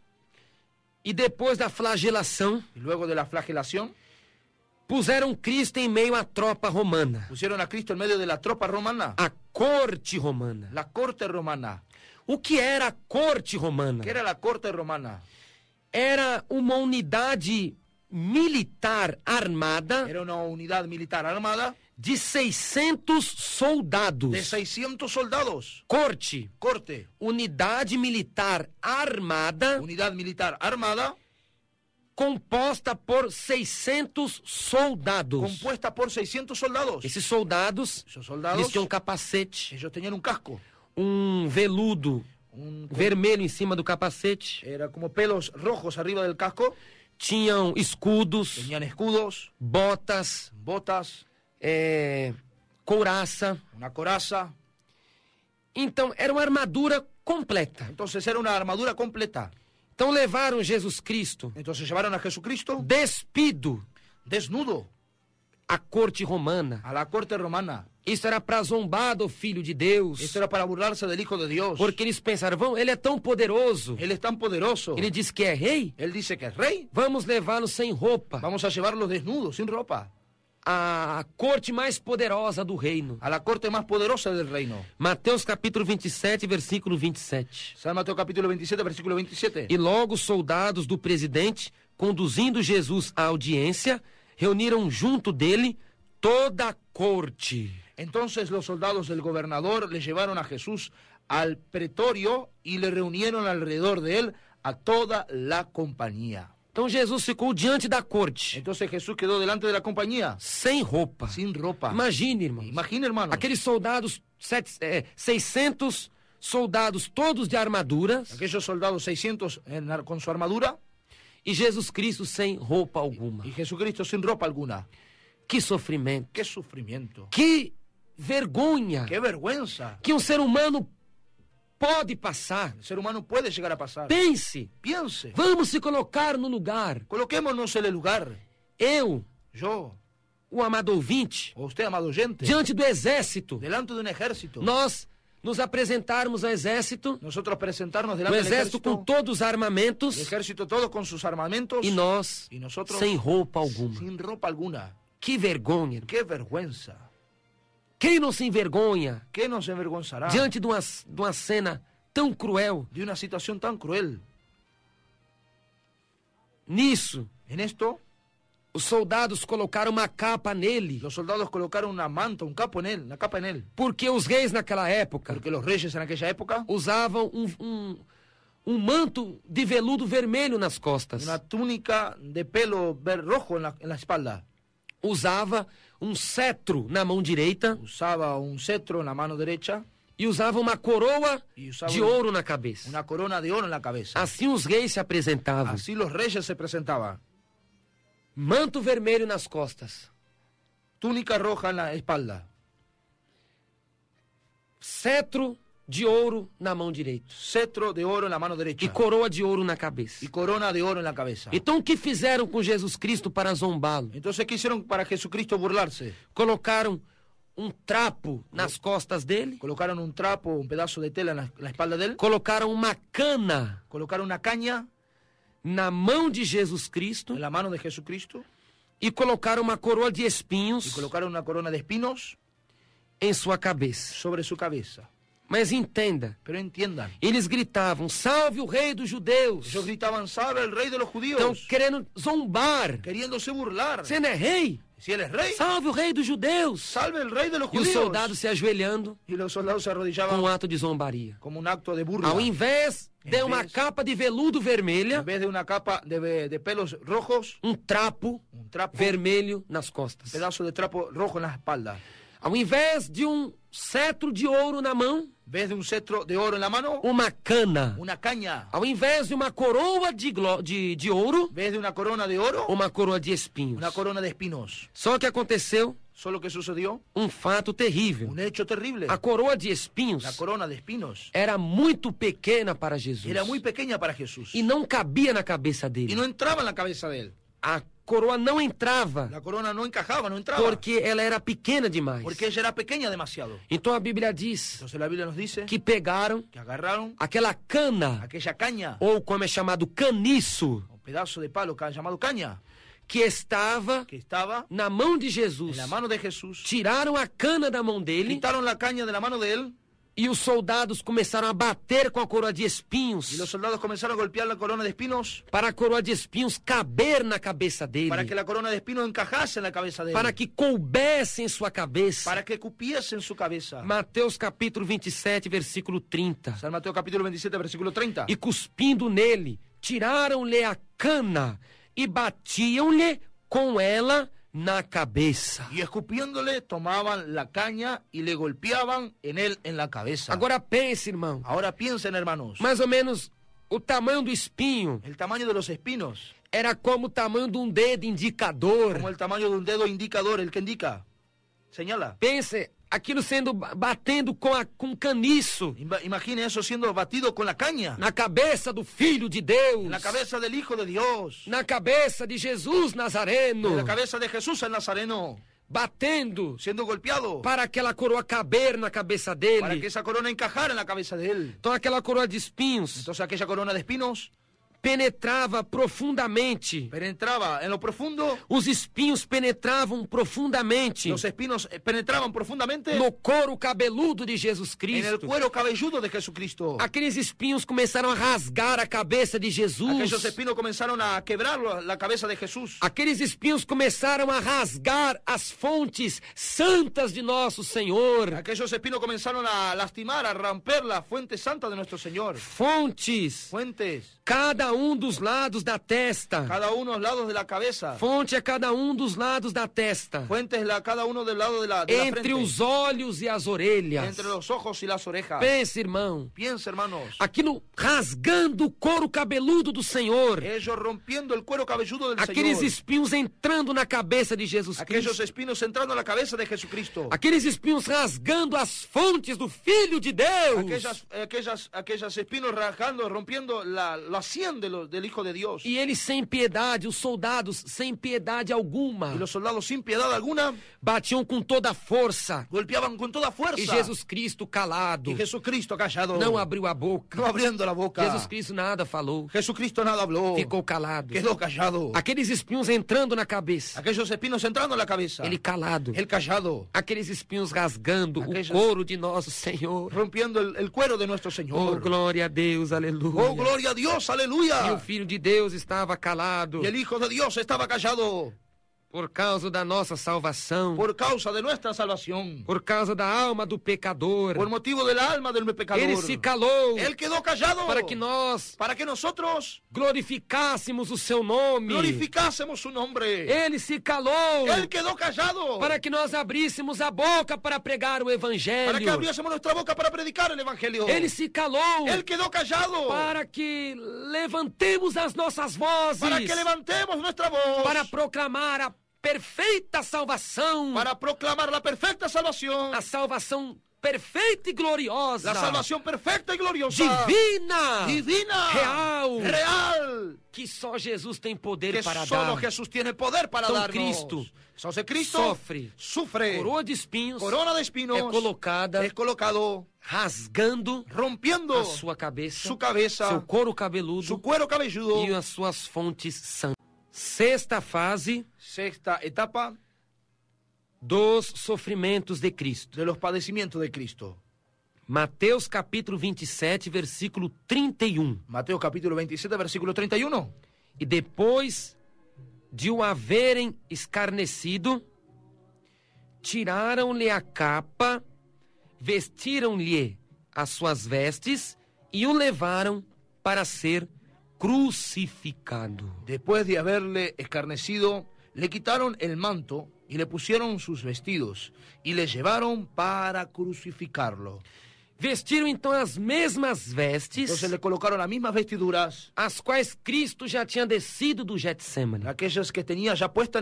e depois da flagelação,
y luego de la flagelación,
puseram Cristo em meio à tropa romana,
pusieron a Cristo en medio de la tropa romana,
a corte romana.
la corte romana.
O que era a corte romana?
¿Qué era la corte romana?
Era uma unidade militar armada
Era una unidad militar armada
de 600 soldados.
de 600 soldados.
Corte,
Corte,
unidade militar armada
unidad militar armada,
composta por 600 soldados.
compuesta por 600 soldados.
Esses soldados,
Esos soldados,
eles tinham um capacete,
ellos tenían un casco,
um veludo vermelho em cima do capacete,
era como pelos rojos arriba del casco,
tinham escudos,
tenían escudos,
botas,
botas,
couraça.
una coraza.
Então, era uma armadura completa.
Entonces era una armadura completa.
Então, levaram Jesus Cristo
Entonces llevaron a Jesucristo
despido
desnudo
à corte romana.
a la corte romana.
Isso era para zombar do Filho de Deus,
Esto era para burlarse del Hijo de Dios.
porque eles pensaram, ele é tão poderoso,
Él es tan poderoso.
ele diz que é rei,
Él dice que es rey.
vamos levá-lo sem roupa,
Vamos a llevarlo desnudo, sin ropa,
à corte mais poderosa do reino.
a la corte más poderosa del reino.
Mateus capítulo 27, versículo 27.
San Mateo capítulo 27, versículo 27.
E logo os soldados do presidente, conduzindo Jesus à audiência, reuniram junto dele toda a corte.
Entonces los soldados del gobernador le llevaron a Jesús al pretorio y le reunieron alrededor de él a toda la compañía.
Então Jesus ficou diante da corte,
Entonces Jesús quedó delante de la compañía,
sem roupa.
sin ropa.
Imagine, irmãos.
Imagina, hermano,
Aqueles soldados, 600 soldados, todos de armaduras,
aquellos soldados 600 con su armadura
e Jesus Cristo sem roupa alguma.
y Jesucristo sin ropa alguna.
Que sofrimento,
¡Qué sufrimiento!
que vergonha
¡Qué vergüenza!
que um ser humano pode passar.
El ser humano puede llegar a pasar.
Pense,
Piense,
vamos se colocar no lugar.
coloquémonos en el lugar.
Eu,
Yo,
o amado ouvinte,
o usted, amado oyente,
diante do exército,
delante de un ejército.
nós nos apresentarmos ao exército,
Nosotros presentarnos
o
delante del
exército com
ejército,
todos os armamentos,
el ejército todo con sus armamentos
e nós
y nosotros
sem roupa alguma.
sin ropa alguna.
Que vergonha.
¡Qué vergüenza!
Quem não se envergonha
¿Qué nos avergonzará
diante de uma cena tão cruel?
de una situación tan cruel?
Nisso,
En esto,
os soldados colocaram uma capa nele,
los soldados colocaron una manta, una capa en él,
porque os reis naquela época
porque los reyes en aquella época,
usavam um manto de veludo vermelho nas costas.
una túnica de pelo rojo en la espalda,
Usava um cetro na mão direita
usaba un cetro en la mano derecha
e usava uma coroa
y usaba
de ouro na cabeça.
una corona de oro en la cabeza.
Assim os reis se apresentavam.
Así los reyes se presentaban.
Manto vermelho nas costas,
Túnica roja en la espalda,
cetro de ouro na mão direita
cetro de oro en la mano derecha
e coroa de ouro na cabeça.
y corona de oro en la cabeza.
Então o que fizeram com Jesus Cristo para zombá-lo?
Entonces, ¿qué hicieron para Jesucristo burlarse?
Colocaram um trapo nas costas dele,
Colocaron un trapo, un pedazo de tela en la espalda de él,
colocaram uma cana
colocaron una caña
na mão de Jesus Cristo
en la mano de Jesucristo
e colocaram uma coroa de
y
espinhos
colocaron una corona de espinos
em sua cabeça.
sobre su cabeza.
Mas entenda,
Pero entiendan,
eles gritavam: salve o rei dos judeus!
ellos gritaban, salve el rey de los
Estão
judíos,
querendo zombar.
queriéndose burlar.
Você não é rei?
Si él es rey,
Salve o rei dos judeus!
salve el rey de los
E os
judíos.
soldados se ajoelhando
Y los soldados se
com
arrodillaban
um ato de zombaria.
como un acto de burla.
Ao invés de uma capa de veludo vermelha,
En vez de una capa de pelos rojos,
um trapo
un trapo,
vermelho nas
un
costas.
pedazo de trapo rojo en la espalda.
Ao invés de um cetro de ouro na mão,
En vez de un cetro de oro en la mano,
uma cana.
una caña.
Ao invés de uma coroa de ouro,
En vez de una corona de oro,
uma coroa de espinhos.
una corona de espinos.
Só que aconteceu
Solo que sucedió
um fato terrível.
un hecho terrible.
A coroa de espinhos
La corona de espinos
era muito pequena para Jesus
era muy pequeña para Jesús
e não cabia na cabeça
y
dele.
no entraba en la cabeza de él.
A coroa não entrava
La corona no encajaba, no entraba,
porque ela era pequena demais.
porque ella era pequeña demasiado.
Então a Bíblia diz
Entonces la Biblia nos dice
que pegaram
que agarraron
aquela cana,
aquella caña,
ou como é chamado caniço,
un pedazo de palo llamado caña,
que estava
que estaba
na mão de
en
Jesus.
la mano de Jesús.
Tiraram a cana da mão dele
Quitaron la caña de la mano de él
e os soldados começaram a bater com a coroa de espinhos
y los soldados comenzaron a golpear la corona de espinos
para a coroa de espinhos caber na cabeça dele,
para que la corona de espinos encajase en la cabeza de él,
para que coubesse em sua cabeça.
para que cupiese en su cabeza.
Mateus capítulo 27, versículo 30.
San Mateo capítulo 27, versículo 30.
E cuspindo nele, tiraram-lhe a cana e batiam-lhe com ela na cabeça.
Y escupiéndole, tomaban la caña y le golpeaban en él en la cabeza.
Agora pense, irmão,
Ahora piensen, hermanos,
mais ou menos o tamanho do espinho
el tamaño de los espinos,
era como o tamanho de um dedo indicador.
como el tamaño de un dedo indicador, el que indica, señala.
Pense, aquilo sendo batendo com caniço
Imagine eso siendo batido con la caña
na cabeça do Filho de Deus,
en la cabeza del Hijo de Dios,
na cabeça de Jesus Nazareno,
en la cabeza de Jesús el Nazareno,
batendo
siendo golpeado
para aquela coroa caber na cabeça
para que
dele.
esa corona encajara en la cabeza de él.
Então aquela coroa de espinhos
Entonces aquella corona de espinos
penetrava profundamente.
penetraba en lo profundo,
Os espinhos penetravam profundamente
los espinos penetraban profundamente
no couro cabeludo de Jesus
en el
Cristo.
cuero cabelludo de Jesucristo.
Aqueles espinhos começaram a rasgar a cabeça de Jesus.
Aquellos espinos comenzaron a quebrar la cabeza de Jesús.
Aqueles espinhos começaram a rasgar as fontes santas de nosso Senhor.
Aquellos espinos comenzaron a lastimar, a romper la fuente santa de nuestro Señor.
Fontes,
Fuentes,
cada dos lados da testa.
cada uno a los lados de la cabeza.
Fonte a cada dos lados da testa.
Fuentes, cada uno del lado de la
Entre
frente.
os olhos e as orelhas.
Entre los ojos y las orejas.
Pense, irmão.
Piensa, hermanos.
Aquilo rasgando o couro cabeludo do Senhor.
Ellos rompiendo el cuero cabelludo del
Aqueles
Señor.
espinhos entrando na cabeça de Jesus
Aquellos
Cristo.
espinos entrando en la cabeza de Jesucristo.
Aqueles espinhos rasgando as fontes do Filho de Deus.
Aquellas espinos rasgando, rompiendo la sien del Hijo de Dios.
E eles sem piedade, os soldados sem piedade alguma,
Y los soldados sin piedad alguna
batiam com toda a força.
golpeaban con toda fuerza.
E Jesus Cristo calado,
Y Jesucristo callado.
não abriu a boca.
No abriendo la boca.
Jesus Cristo nada falou,
Jesucristo nada habló.
ficou calado.
Quedó callado.
Aqueles espinhos entrando na cabeça,
Aquellos espinos entrando en la cabeza.
ele calado.
Él callado.
Aqueles espinhos rasgando
Aqueles-
o couro de nosso Senhor.
Rompiendo el cuero de nuestro
Oh,
Señor.
glória a Deus, aleluia.
Oh, gloria a Dios,
E o
aleluya.
Filho de Deus estava calado
Y el Hijo de Dios estaba callado
por causa da nossa salvação,
por causa de nuestra salvación.
por causa da alma do pecador.
Por motivo del alma del pecador.
Ele se calou
Él quedó callado
para que nós
para que nosotros
glorificássemos o seu nome.
glorificásemos su nombre.
Ele se calou
Él quedó callado
para que nós abríssemos a boca para pregar o
para que
evangelho.
abriésemos nuestra boca para predicar el Evangelio.
Ele se calou
Él quedó callado
para que levantemos as nossas vozes
para que levantemos nuestra voz
para proclamar a perfeita salvação,
para proclamar la perfecta salvación,
a salvação perfeita e gloriosa,
la salvación perfecta y gloriosa,
divina,
divina,
real,
real,
que só Jesus tem poder
que
para
solo
dar.
Jesús tiene poder para
Então,
darnos.
Cristo
Entonces Cristo sufre,
Coroa de espinhos
corona de espinos,
é colocada
es colocado
rasgando
rompiendo
a sua cabeça,
su cabeza,
seu couro cabeludo
su cuero cabelludo.
e as suas fontes santas. Sexta fase
Sexta etapa
dos sofrimentos de Cristo.
de los padecimientos de Cristo.
Mateus capítulo 27, versículo 31.
Mateo capítulo 27, versículo 31.
E depois de o haverem escarnecido, tiraram-lhe a capa, vestiram-lhe as suas vestes e o levaram para ser crucificado.
Después de haberle escarnecido, le quitaron el manto y le pusieron sus vestidos y le llevaron para crucificarlo.
Vestiram então as mesmas vestes,
Entonces le colocaron las mismas vestiduras,
as quais Cristo já tinha descido do Getsemane.
aquellas que tenía ya puesta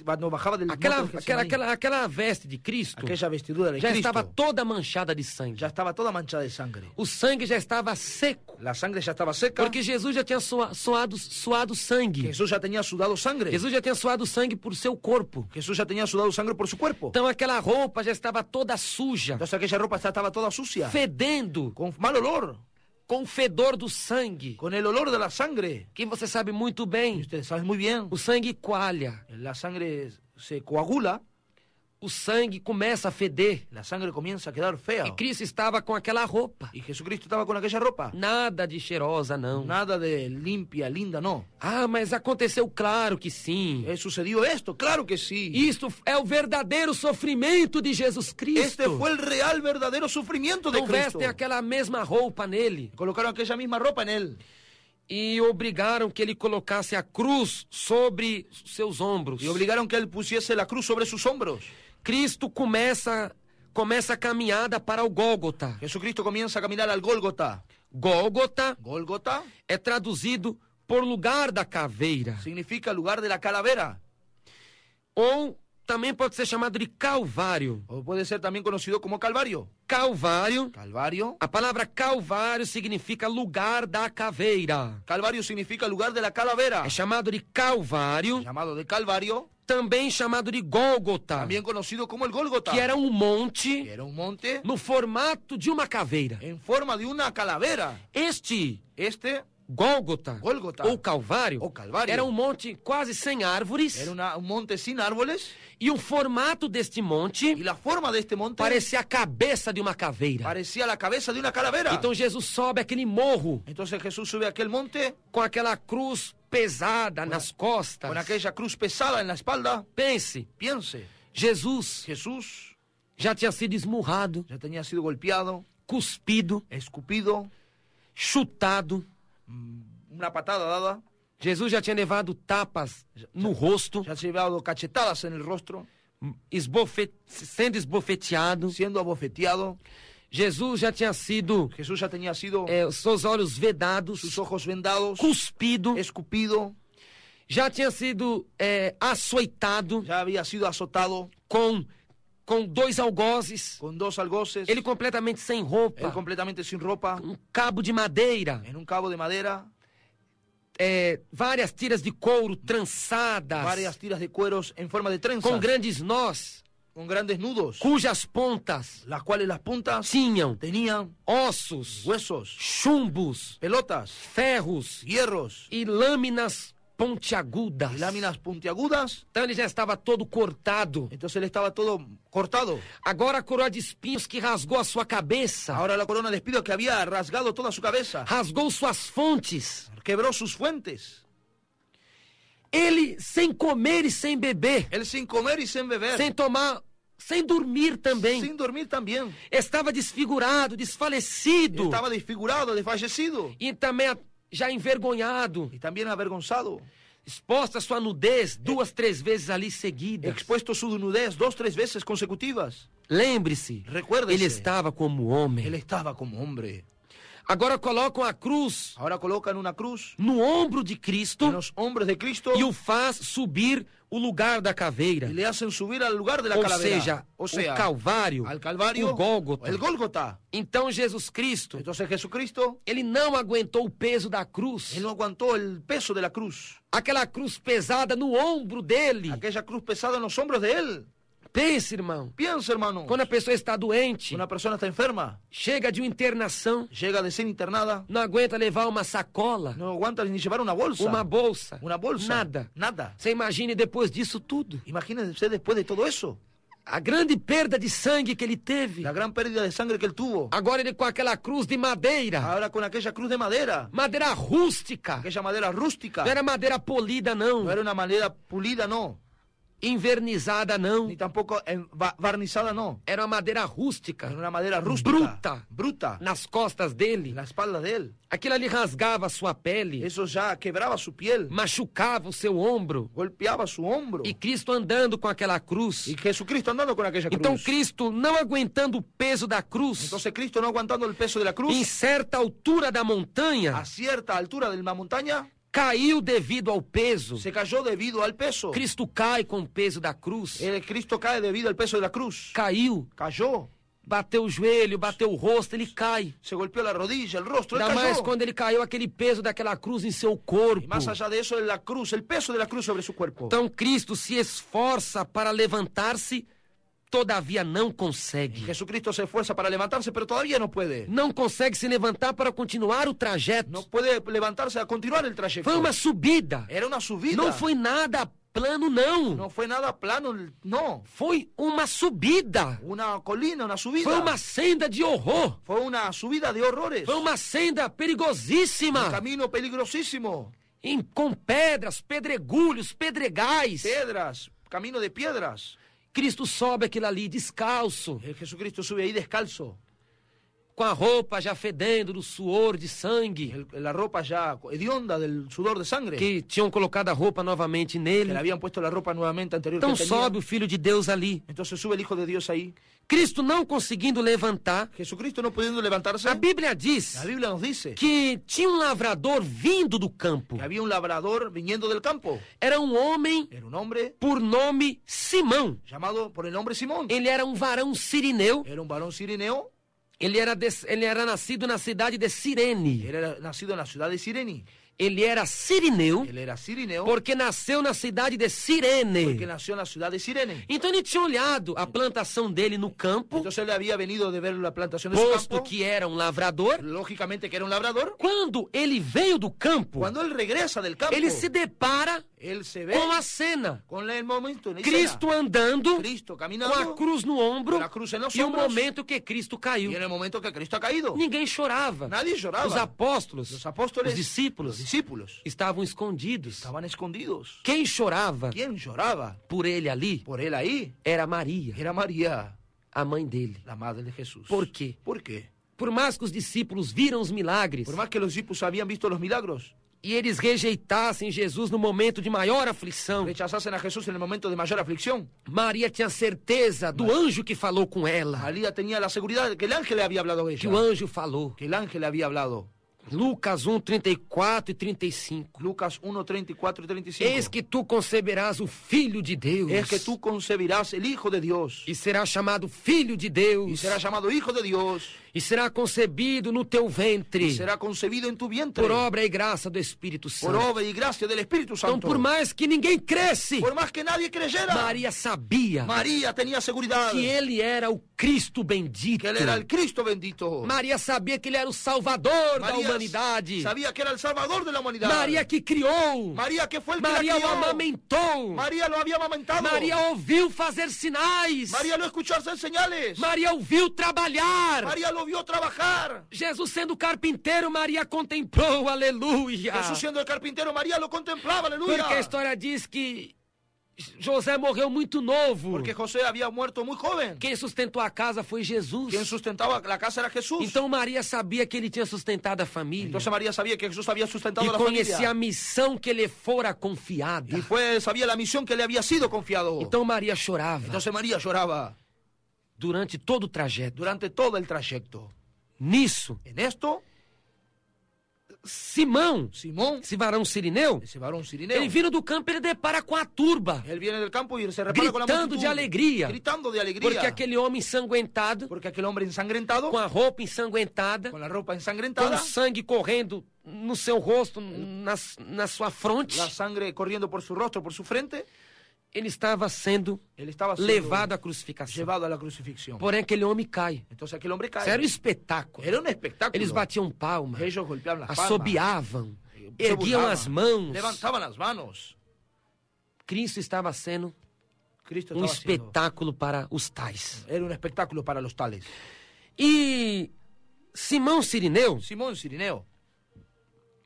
cuando bajaba del monte de Getsemaní.
Aquela veste de Cristo
Aquella vestidura de
já
Cristo
estava toda manchada de sangue.
ya estaba toda manchada de sangre.
O sangue já estava seco,
La sangre ya estaba seca,
porque Jesus já tinha suado sangue.
Jesús ya tenía sudado sangre.
Jesus já tinha suado sangue por seu corpo.
Jesús ya tenía sudado sangre por su cuerpo.
Então aquela roupa já estava toda suja,
Entonces aquella ropa ya estaba toda sucia,
fedendo,
con mal olor,
com o fedor do sangue.
con el olor de la sangre.
Que você sabe muito
Y
bem,
ustedes saben muy bien,
o sangue coalha,
la sangre se coagula,
o sangue começa a feder.
la sangre comienza a quedar fea.
E Cristo estava com aquela roupa.
Y Jesucristo estaba con aquella ropa.
Nada de cheirosa, não.
Nada de limpia, linda, no.
Ah, mas aconteceu, claro que sim.
¿Sucedió esto? Claro que sí.
Isto é o verdadeiro sofrimento de Jesus Cristo.
Este fue el real, verdadero sufrimiento de
Então
Cristo.
vestem aquela mesma roupa nele
Colocaron aquella misma ropa en él
e obrigaram que ele colocasse a cruz sobre seus ombros.
y obligaron que él pusiese la cruz sobre sus hombros.
Cristo começa a caminhada para o Gólgota.
Jesucristo comienza a caminar al Gólgota.
Gólgota
Gólgota
é traduzido por lugar da caveira,
significa lugar de la calavera,
ou também pode ser chamado de Calvário.
o puede ser también conocido como Calvario.
Calvário,
Calvario.
a palavra Calvário significa lugar da caveira.
Calvario significa lugar de la calavera.
É chamado de Calvário,
Llamado de Calvario,
também chamado de Gólgota,
también conocido como el Gólgota,
que era um monte
que era un monte
no formato de uma caveira.
en forma de una calavera.
Este Gólgota,
Gólgota,
ou Calvário, era um monte quase sem árvores.
Era un monte sin árboles.
E o formato deste monte
Y la forma de este monte
parecia a cabeça de uma caveira.
parecía la cabeza de una calavera.
Então Jesus sobe aquele morro
Entonces Jesús sube a aquel monte
com aquela cruz pesada nas costas.
con aquella cruz pesada en la espalda.
Pense,
Piense,
Jesus
Jesús
já tinha sido esmurrado,
ya tenía sido golpeado,
cuspido,
escupido,
chutado.
una patada dada,
Jesus já tinha levado tapas no rosto,
ya se ha llevado cachetadas en el rostro,
sendo esbofeteado.
siendo abofeteado.
Jesus já tinha sido
Jesús ya tenía sido
seus olhos vedados,
sus ojos vendados,
cuspido,
escupido,
já tinha sido açoitado
ya había sido azotado
com 2 algozes,
con 2 algoces,
ele completamente sem roupa,
él completamente sin ropa,
um cabo de madeira,
en un cabo de madera,
várias tiras de couro trançadas,
varias tiras de cueros en forma de trenza,
com grandes nós,
con grandes nudos,
cujas pontas
las cuales las puntas
tinham
tenían
ossos,
huesos,
chumbos,
pelotas,
ferros
hierros
e lâminas pontiagudas.
y láminas puntiagudas.
Então ele já estava todo cortado.
Entonces él estaba todo cortado.
Agora a coroa de espinhos que rasgou a sua cabeça,
Ahora la corona de espinos que había rasgado toda su cabeza,
rasgou suas fontes.
quebró sus fuentes.
Ele sem comer e sem beber,
Él sin comer y sin beber,
sem tomar, sem dormir também.
sin dormir también.
Estava desfigurado, desfalecido
Estaba desfigurado, desfallecido
e também já envergonhado,
y también avergonzado,
exposta a sua nudez 2, 3 vezes ali seguidas.
expuesto su nudez 2, 3 veces consecutivas.
Lembre-se,
Recuérdese,
ele estava como homem.
él estaba como hombre.
Agora colocam a cruz
Ahora colocan una cruz
no ombro de
en
Cristo
los hombros de Cristo
e o faz subir o lugar da caveira.
y le hacen subir al lugar de la
Ou
calavera.
seja, o Calvário,
al Calvario,
o Gólgota.
el Gólgota.
Então Jesus Cristo,
Entonces Jesucristo,
ele não aguentou o peso da cruz.
él no aguantó el peso de la cruz.
Aquela cruz pesada no ombro dele.
Aquella cruz pesada en los hombros de él.
Pense, irmão.
Piensa, hermano.
Quando a pessoa está doente,
Una persona está enferma,
chega de uma internação,
llega de ser internada,
não aguenta levar uma sacola,
no aguanta ni llevar una bolsa.
uma bolsa,
Una bolsa.
nada.
Nada.
Você imagine depois disso tudo.
Imagínense después de todo eso,
A grande perda de sangue que ele teve.
la gran pérdida de sangre que él tuvo.
Agora ele com aquela cruz de madeira.
Ahora con aquella cruz de madera,
Madeira rústica.
aquella madera rústica.
Não era madeira polida,
No
não.
era una madera pulida, no.
Invernizada, não.
Ni tampoco barnizada, no.
Era uma madeira rústica.
Era una madera rústica.
Bruta.
Bruta.
Nas costas dele.
En la espalda de él.
Aquilo ali rasgava a sua pele.
Eso ya quebraba su piel.
Machucava o seu ombro.
Golpeaba su hombro.
E Cristo andando com aquela cruz.
Y Jesucristo andando con aquella cruz.
Então Cristo, não aguentando o peso da cruz,
Entonces Cristo, no aguantando el peso de la cruz,
em certa altura da montanha,
a cierta altura de la montaña,
caiu devido ao peso.
se cayó debido al peso.
Cristo cai com o peso da cruz.
Cristo cae debido al peso de la cruz.
Caiu,
Cayó.
bateu o joelho, bateu o rosto, ele cai.
Se golpeó la rodilla, el rostro, él
Ainda mais
cayó.
quando ele caiu, aquele peso daquela cruz em seu
Y
corpo.
más allá de eso, la cruz, el peso de la cruz sobre su cuerpo.
Então Cristo se esforça para levantar-se, todavia não
Y
consegue.
Jesucristo se esfuerza para levantarse, pero todavía no puede.
Não consegue se levantar para continuar o trajeto.
No puede levantarse a continuar el trayecto.
Foi uma subida.
Era una subida.
Não foi nada plano, não.
No fue nada plano, no.
Foi uma subida.
Una colina, una subida.
Foi uma senda de horror.
Fue una subida de horrores.
Foi uma senda
Un
perigosíssima.
camino peligrosísimo.
Com pedras, pedregulhos, pedregais.
Piedras, camino de piedras.
Cristo sobe aquilo ali descalço,
Jesucristo sube ahí descalzo.
com a roupa já fedendo do suor de sangue,
La ropa ya hedionda del sudor de sangre.
que tinham colocado a roupa novamente
Que
nele.
le habían puesto la ropa nuevamente anterior
Então
que tenía.
sobe o Filho de Deus ali.
Entonces sube el Hijo de Dios ahí.
Cristo não conseguindo levantar.
Jesucristo no pudiendo levantarse.
A Bíblia diz
La Biblia nos dice
que tinha um lavrador vindo do campo.
que había un labrador viniendo del campo.
Era um homem
Era un hombre
por nome Simão.
llamado por el nombre Simón.
Ele era um varão sirineu.
Era un varón sirineo.
Ele era nascido na cidade de Cirene.
Era nacido en la ciudad de Sireni.
Ele era sirineu,
Él era sirineo
porque nasceu na cidade de Cirene.
porque nació en la ciudad de Cirene.
Então ele tinha olhado a plantação dele no campo,
Entonces él había venido de ver la plantación de su
posto
campo,
que era um lavrador.
lógicamente que era un labrador.
Quando ele veio do campo,
Cuando él regresa del campo,
ele se depara
él se ve
com a cena.
con el momento en
Cristo andando,
Cristo
com a
caminando,
cruz no ombro,
con la cruz en los
e o
hombros,
momento que Cristo
y
caiu.
en el momento que Cristo ha caído.
Ninguém chorava.
Nadie lloraba.
Os apóstolos,
Los apóstoles,
os discípulos
los discípulos,
estavam escondidos.
estaban escondidos.
Quem chorava
¿Quién lloraba
por ele ali
por él ahí?
era Maria,
Era María,
a mãe dele.
la madre de Jesús.
Por quê?
¿Por qué?
Por mais que os discípulos viram os milagres
Por más que los discípulos habían visto los milagros,
e eles rejeitassem Jesus no momento de maior aflição,
rechazasen a Jesús en el momento de mayor aflicción,
Maria tinha certeza do anjo que falou com ela.
María tenía la seguridad de que el ángel le había hablado a
Que
ella.
o anjo falou.
Que el ángel le había hablado.
Lucas 1, 34 e 35.
Lucas 1, 34 y 35.
Eis que tu conceberás o Filho de Deus.
Es que tú concebirás el Hijo de Dios.
E será chamado Filho de
Y
Deus.
será llamado Hijo de Dios.
E será concebido no teu ventre.
Y será concebido en tu vientre.
Por obra e graça do Espírito
Por
Santo.
obra y gracia del Espíritu
Então,
Santo.
por mais que ninguém cresce,
Por más que nadie creyera,
Maria sabia
María tenía seguridad
que ele era o Cristo bendito.
que él era el Cristo bendito.
Maria sabia que ele era o Salvador da
María
humanidade.
sabía que era el Salvador de la humanidad.
Maria que criou.
María que fue el que
Maria
la
o
crió.
amamentou.
María lo había amamentado.
Maria ouviu fazer sinais.
María lo escuchó hacer señales.
Maria ouviu trabalhar.
María lo vio trabajar.
Jesus sendo carpinteiro, Maria contemplou, aleluia.
Jesús siendo el carpintero, María lo contemplaba, aleluya.
Porque a história diz que José morreu muito novo.
Porque José había muerto muy joven.
Quem sustentou a casa foi Jesus.
Quien sustentaba la casa era Jesús.
Então Maria sabia que ele tinha sustentado a família.
Entonces María sabía que Jesús había sustentado
E
a la
conhecia
familia.
a missão que lhe fora confiada.
Y sabía la misión que le había sido confiado.
Então Maria chorava
Entonces María lloraba
durante todo o trajeto.
durante todo el trayecto.
Nisso,
En esto,
Simão,
Simón,
esse varão sirineu,
ese varón sirineo,
ele vindo do campo, ele depara com a turba.
él viene del campo y se repara con la
Gritando
multitud.
de alegria.
Gritando de alegría.
Porque aquele homem ensanguentado,
Porque aquel hombre ensangrentado,
com a roupa ensanguentada,
con la ropa
com
ensangrentada,
sangue correndo no seu rosto, na sua fronte,
la sangre corriendo por su rostro, por su frente,
ele estava sendo
él estaba siendo
levado à crucificação.
llevado a la crucifixión.
Porém, aquele homem cai.
Entonces aquel hombre cae.
Isso era um espetáculo.
Era un espectáculo.
Eles batiam palma,
Ellos golpeaban las palmas,
assobiavam,
se
erguiam
burlaban,
as mãos.
levantaban las manos.
Cristo estava sendo
Cristo
um
estaba haciendo,
espetáculo para os tais.
era un espectáculo para los tales.
E Simão Sirineu,
Simón Sirineo,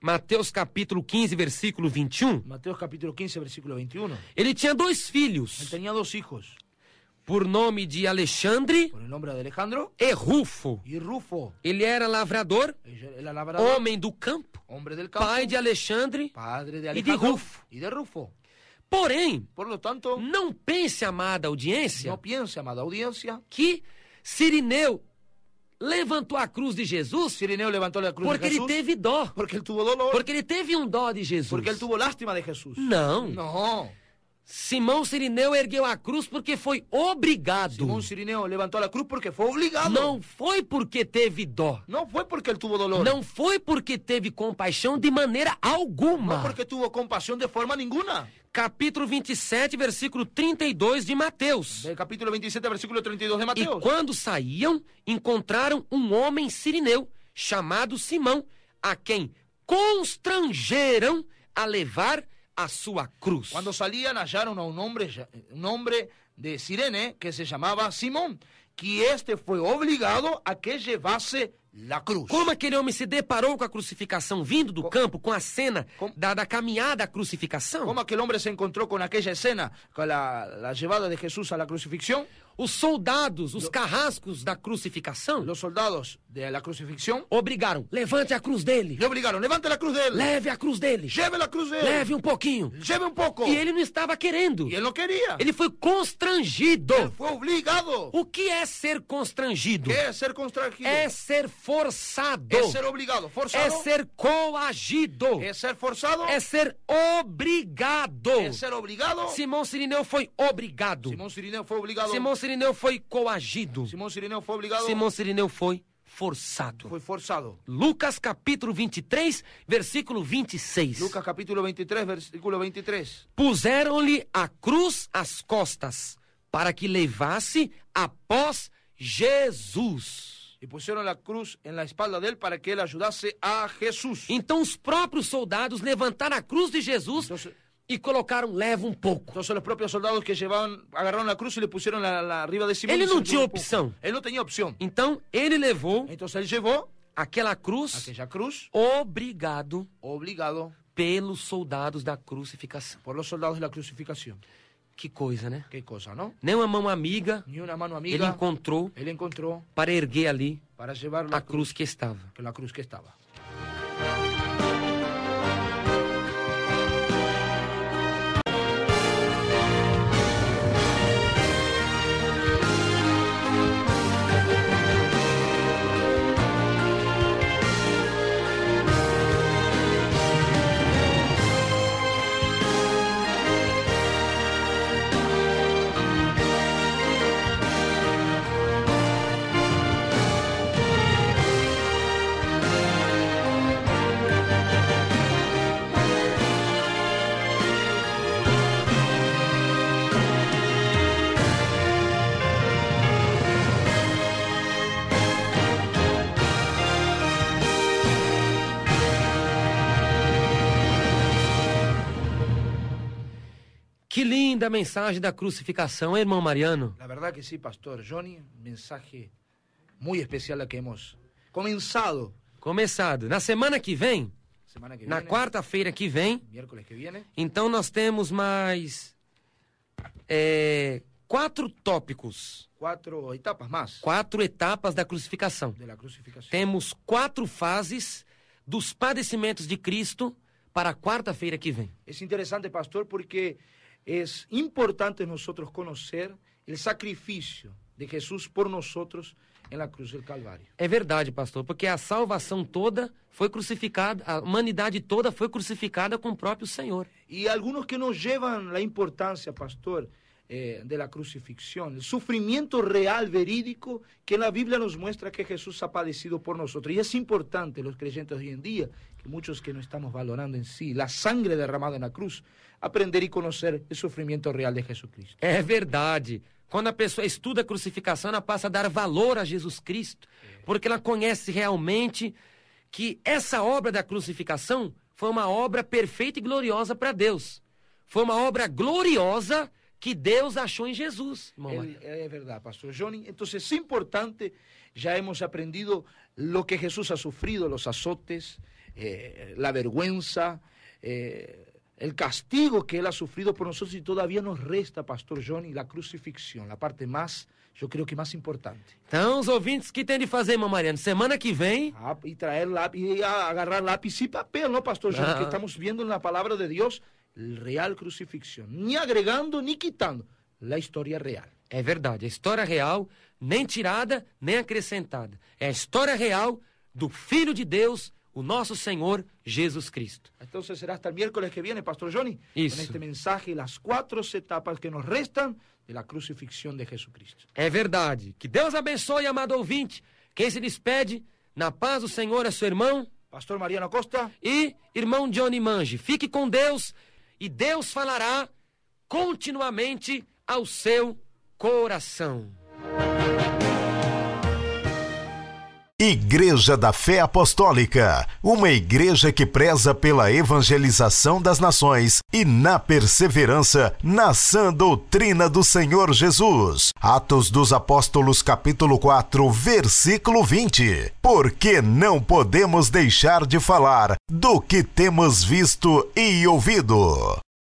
Mateus capítulo 15, versículo 21,
Mateo capítulo 15, versículo 21.
ele tinha dois
Él
filhos,
tenía dos hijos,
por nome de Alexandre
por el nombre de Alejandro
e Rufo.
y Rufo.
Ele era lavrador,
Él era labrador,
homem do campo,
hombre del campo,
pai de Alexandre.
padre de
y de
Alejandro
Rufo.
y de Rufo.
Porém,
Por lo tanto,
não pense, amada audiência,
no piense, amada audiencia,
que Sirineu levantou a cruz de Jesus
Sirineo levantó la cruz
porque
de
ele
Jesús
teve dó,
porque él tuvo dolor,
porque ele teve um dó de Jesus.
porque él tuvo lástima de Jesús.
Não.
No.
Simão Sirineu ergueu a cruz porque foi obrigado.
Simón Sirineo levantó la cruz porque fue obligado.
Não foi porque teve dó.
No fue porque él tuvo dolor.
Não foi porque teve compaixão de maneira
No
alguma.
porque tuvo compasión de forma ninguna.
Capítulo 27, versículo 32 de Mateus.
Del capítulo 27, versículo 32 de
E
Mateo.
quando saíam, encontraram um homem sirineu, chamado Simão, a quem constrangeram a levar a sua cruz.
Cuando salían hallaron a un hombre de Cirene que se llamaba Simón, que este fue obligado a que llevase la cruz.
Como aquele homem se deparou com a crucificação vindo do campo, com a cena
Como-
da caminhada à crucificação?
¿Cómo aquel hombre se encontró con aquella escena, con la llevada de Jesús a la crucifixión?
Os soldados, os carrascos da crucificação,
Los soldados de la crucifixión
obrigaram, levante a cruz dele,
le obligaron, levante la cruz de él,
leve a cruz dele,
lleve la cruz de él,
leve um pouquinho.
lleve un poco.
E ele não estava querendo,
Y él no quería.
ele foi constrangido.
Él fue obligado.
O que é ser constrangido?
¿Qué es ser constrangido?
É ser forçado,
Es ser obligado. Forzado.
é ser coagido,
Es ser forzado.
é ser obrigado.
Es ser obligado.
Simão Sirineu foi obrigado.
Simón Sirineo fue obligado.
Simão Sirineu foi coagido.
Simón Sirineo fue obligado.
Simão Sirineu foi forçado.
fue forzado.
Lucas capítulo 23, versículo 26.
Lucas capítulo 23, versículo 23.
Puseram-lhe a cruz às costas, para que levasse após Jesus.
Y pusieron la cruz en la espalda de él para que él ayudase a Jesús.
Então os próprios soldados levantaram a cruz de Jesus
Entonces,
e colocaram, leva um pouco.
entonces los propios soldados que agarraron la cruz y le pusieron arriba de Simón.
Ele
y
não
se
tinha
puso un poco.
opção.
Él no tenía opción.
Então ele levou
Entonces él llevó
aquela cruz
aquella cruz
obrigado
obligado
pelos soldados da crucificação.
por los soldados de la crucificación.
Que coisa, né?
Qué cosa, ¿no?
Nem uma mão amiga
Ni una mano
ele
amiga
encontrou
él encontró
para erguer ali
para llevar
a cruz que estava.
la cruz que estaba.
Que linda a mensagem da crucificação, hein, irmão Mariano?
La verdad que sí, Pastor Johnny, un mensaje muy especial la que hemos comenzado
Começado. Na semana que vem,
semana que
na
viene,
quarta-feira que vem,
miércoles que viene.
então nós temos mais 4 tópicos,
4 etapas más
4 etapas da crucificação.
de la crucificación.
Temos 4 fases dos padecimentos de Cristo para a quarta-feira que vem.
Es interesante, Pastor, porque es importante nosotros conocer el sacrificio de Jesús por nosotros en la cruz del Calvario.
É verdade, pastor, porque a salvação toda foi crucificada, a humanidade toda foi crucificada com o próprio Senhor.
Y algunos que nos llevan la importancia, Pastor, de la crucifixión, el sufrimiento real, verídico, que en la Biblia nos muestra que Jesús ha padecido por nosotros. Y es importante, los creyentes de hoy en día, que muchos que no estamos valorando en sí, la sangre derramada en la cruz, aprender y conocer el sufrimiento real de Jesucristo.
É verdade. Quando a pessoa estuda a crucificação, ela passa a dar valor a Jesus Cristo, porque ela conhece realmente que essa obra da crucificação foi uma obra perfeita e gloriosa para Deus. Foi uma obra gloriosa que Deus achou em Jesus.
Es verdad, Pastor Johnny. Entonces es importante, ya hemos aprendido lo que Jesús ha sufrido, los azotes, la vergüenza, el castigo que Él ha sufrido por nosotros, y todavía nos resta, Pastor Johnny, la crucifixión, la parte más, yo creo que más importante.
Então, os ouvintes, que tem de fazer, irmão Mariano? Semana que vem...
Y traer lápiz, y agarrar lápiz y papel, ¿no, Pastor Johnny?
Ah.
Que estamos viendo en la palabra de Dios, real crucifixión, ni agregando ni quitando, la historia real.
É verdade, a história real, nem tirada, nem acrescentada. É a história real do Filho de Deus, o nosso Senhor Jesus Cristo.
Entonces será hasta el miércoles que viene, Pastor Johnny,
Eso.
con este mensaje y las 4 etapas que nos restan de la crucifixión de Jesucristo.
É verdade. Que Deus abençoe, amado ouvinte. Quem se despede, na paz do Senhor é seu irmão
Pastor Mariano Acosta,
e irmão Johnny Mange. Fique com Deus e Deus falará continuamente ao seu coração.
Igreja da Fé Apostólica, uma igreja que preza pela evangelização das nações e na perseverança na sã doutrina do Senhor Jesus. Atos dos Apóstolos, capítulo 4, versículo 20. Porque não podemos deixar de falar do que temos visto e ouvido.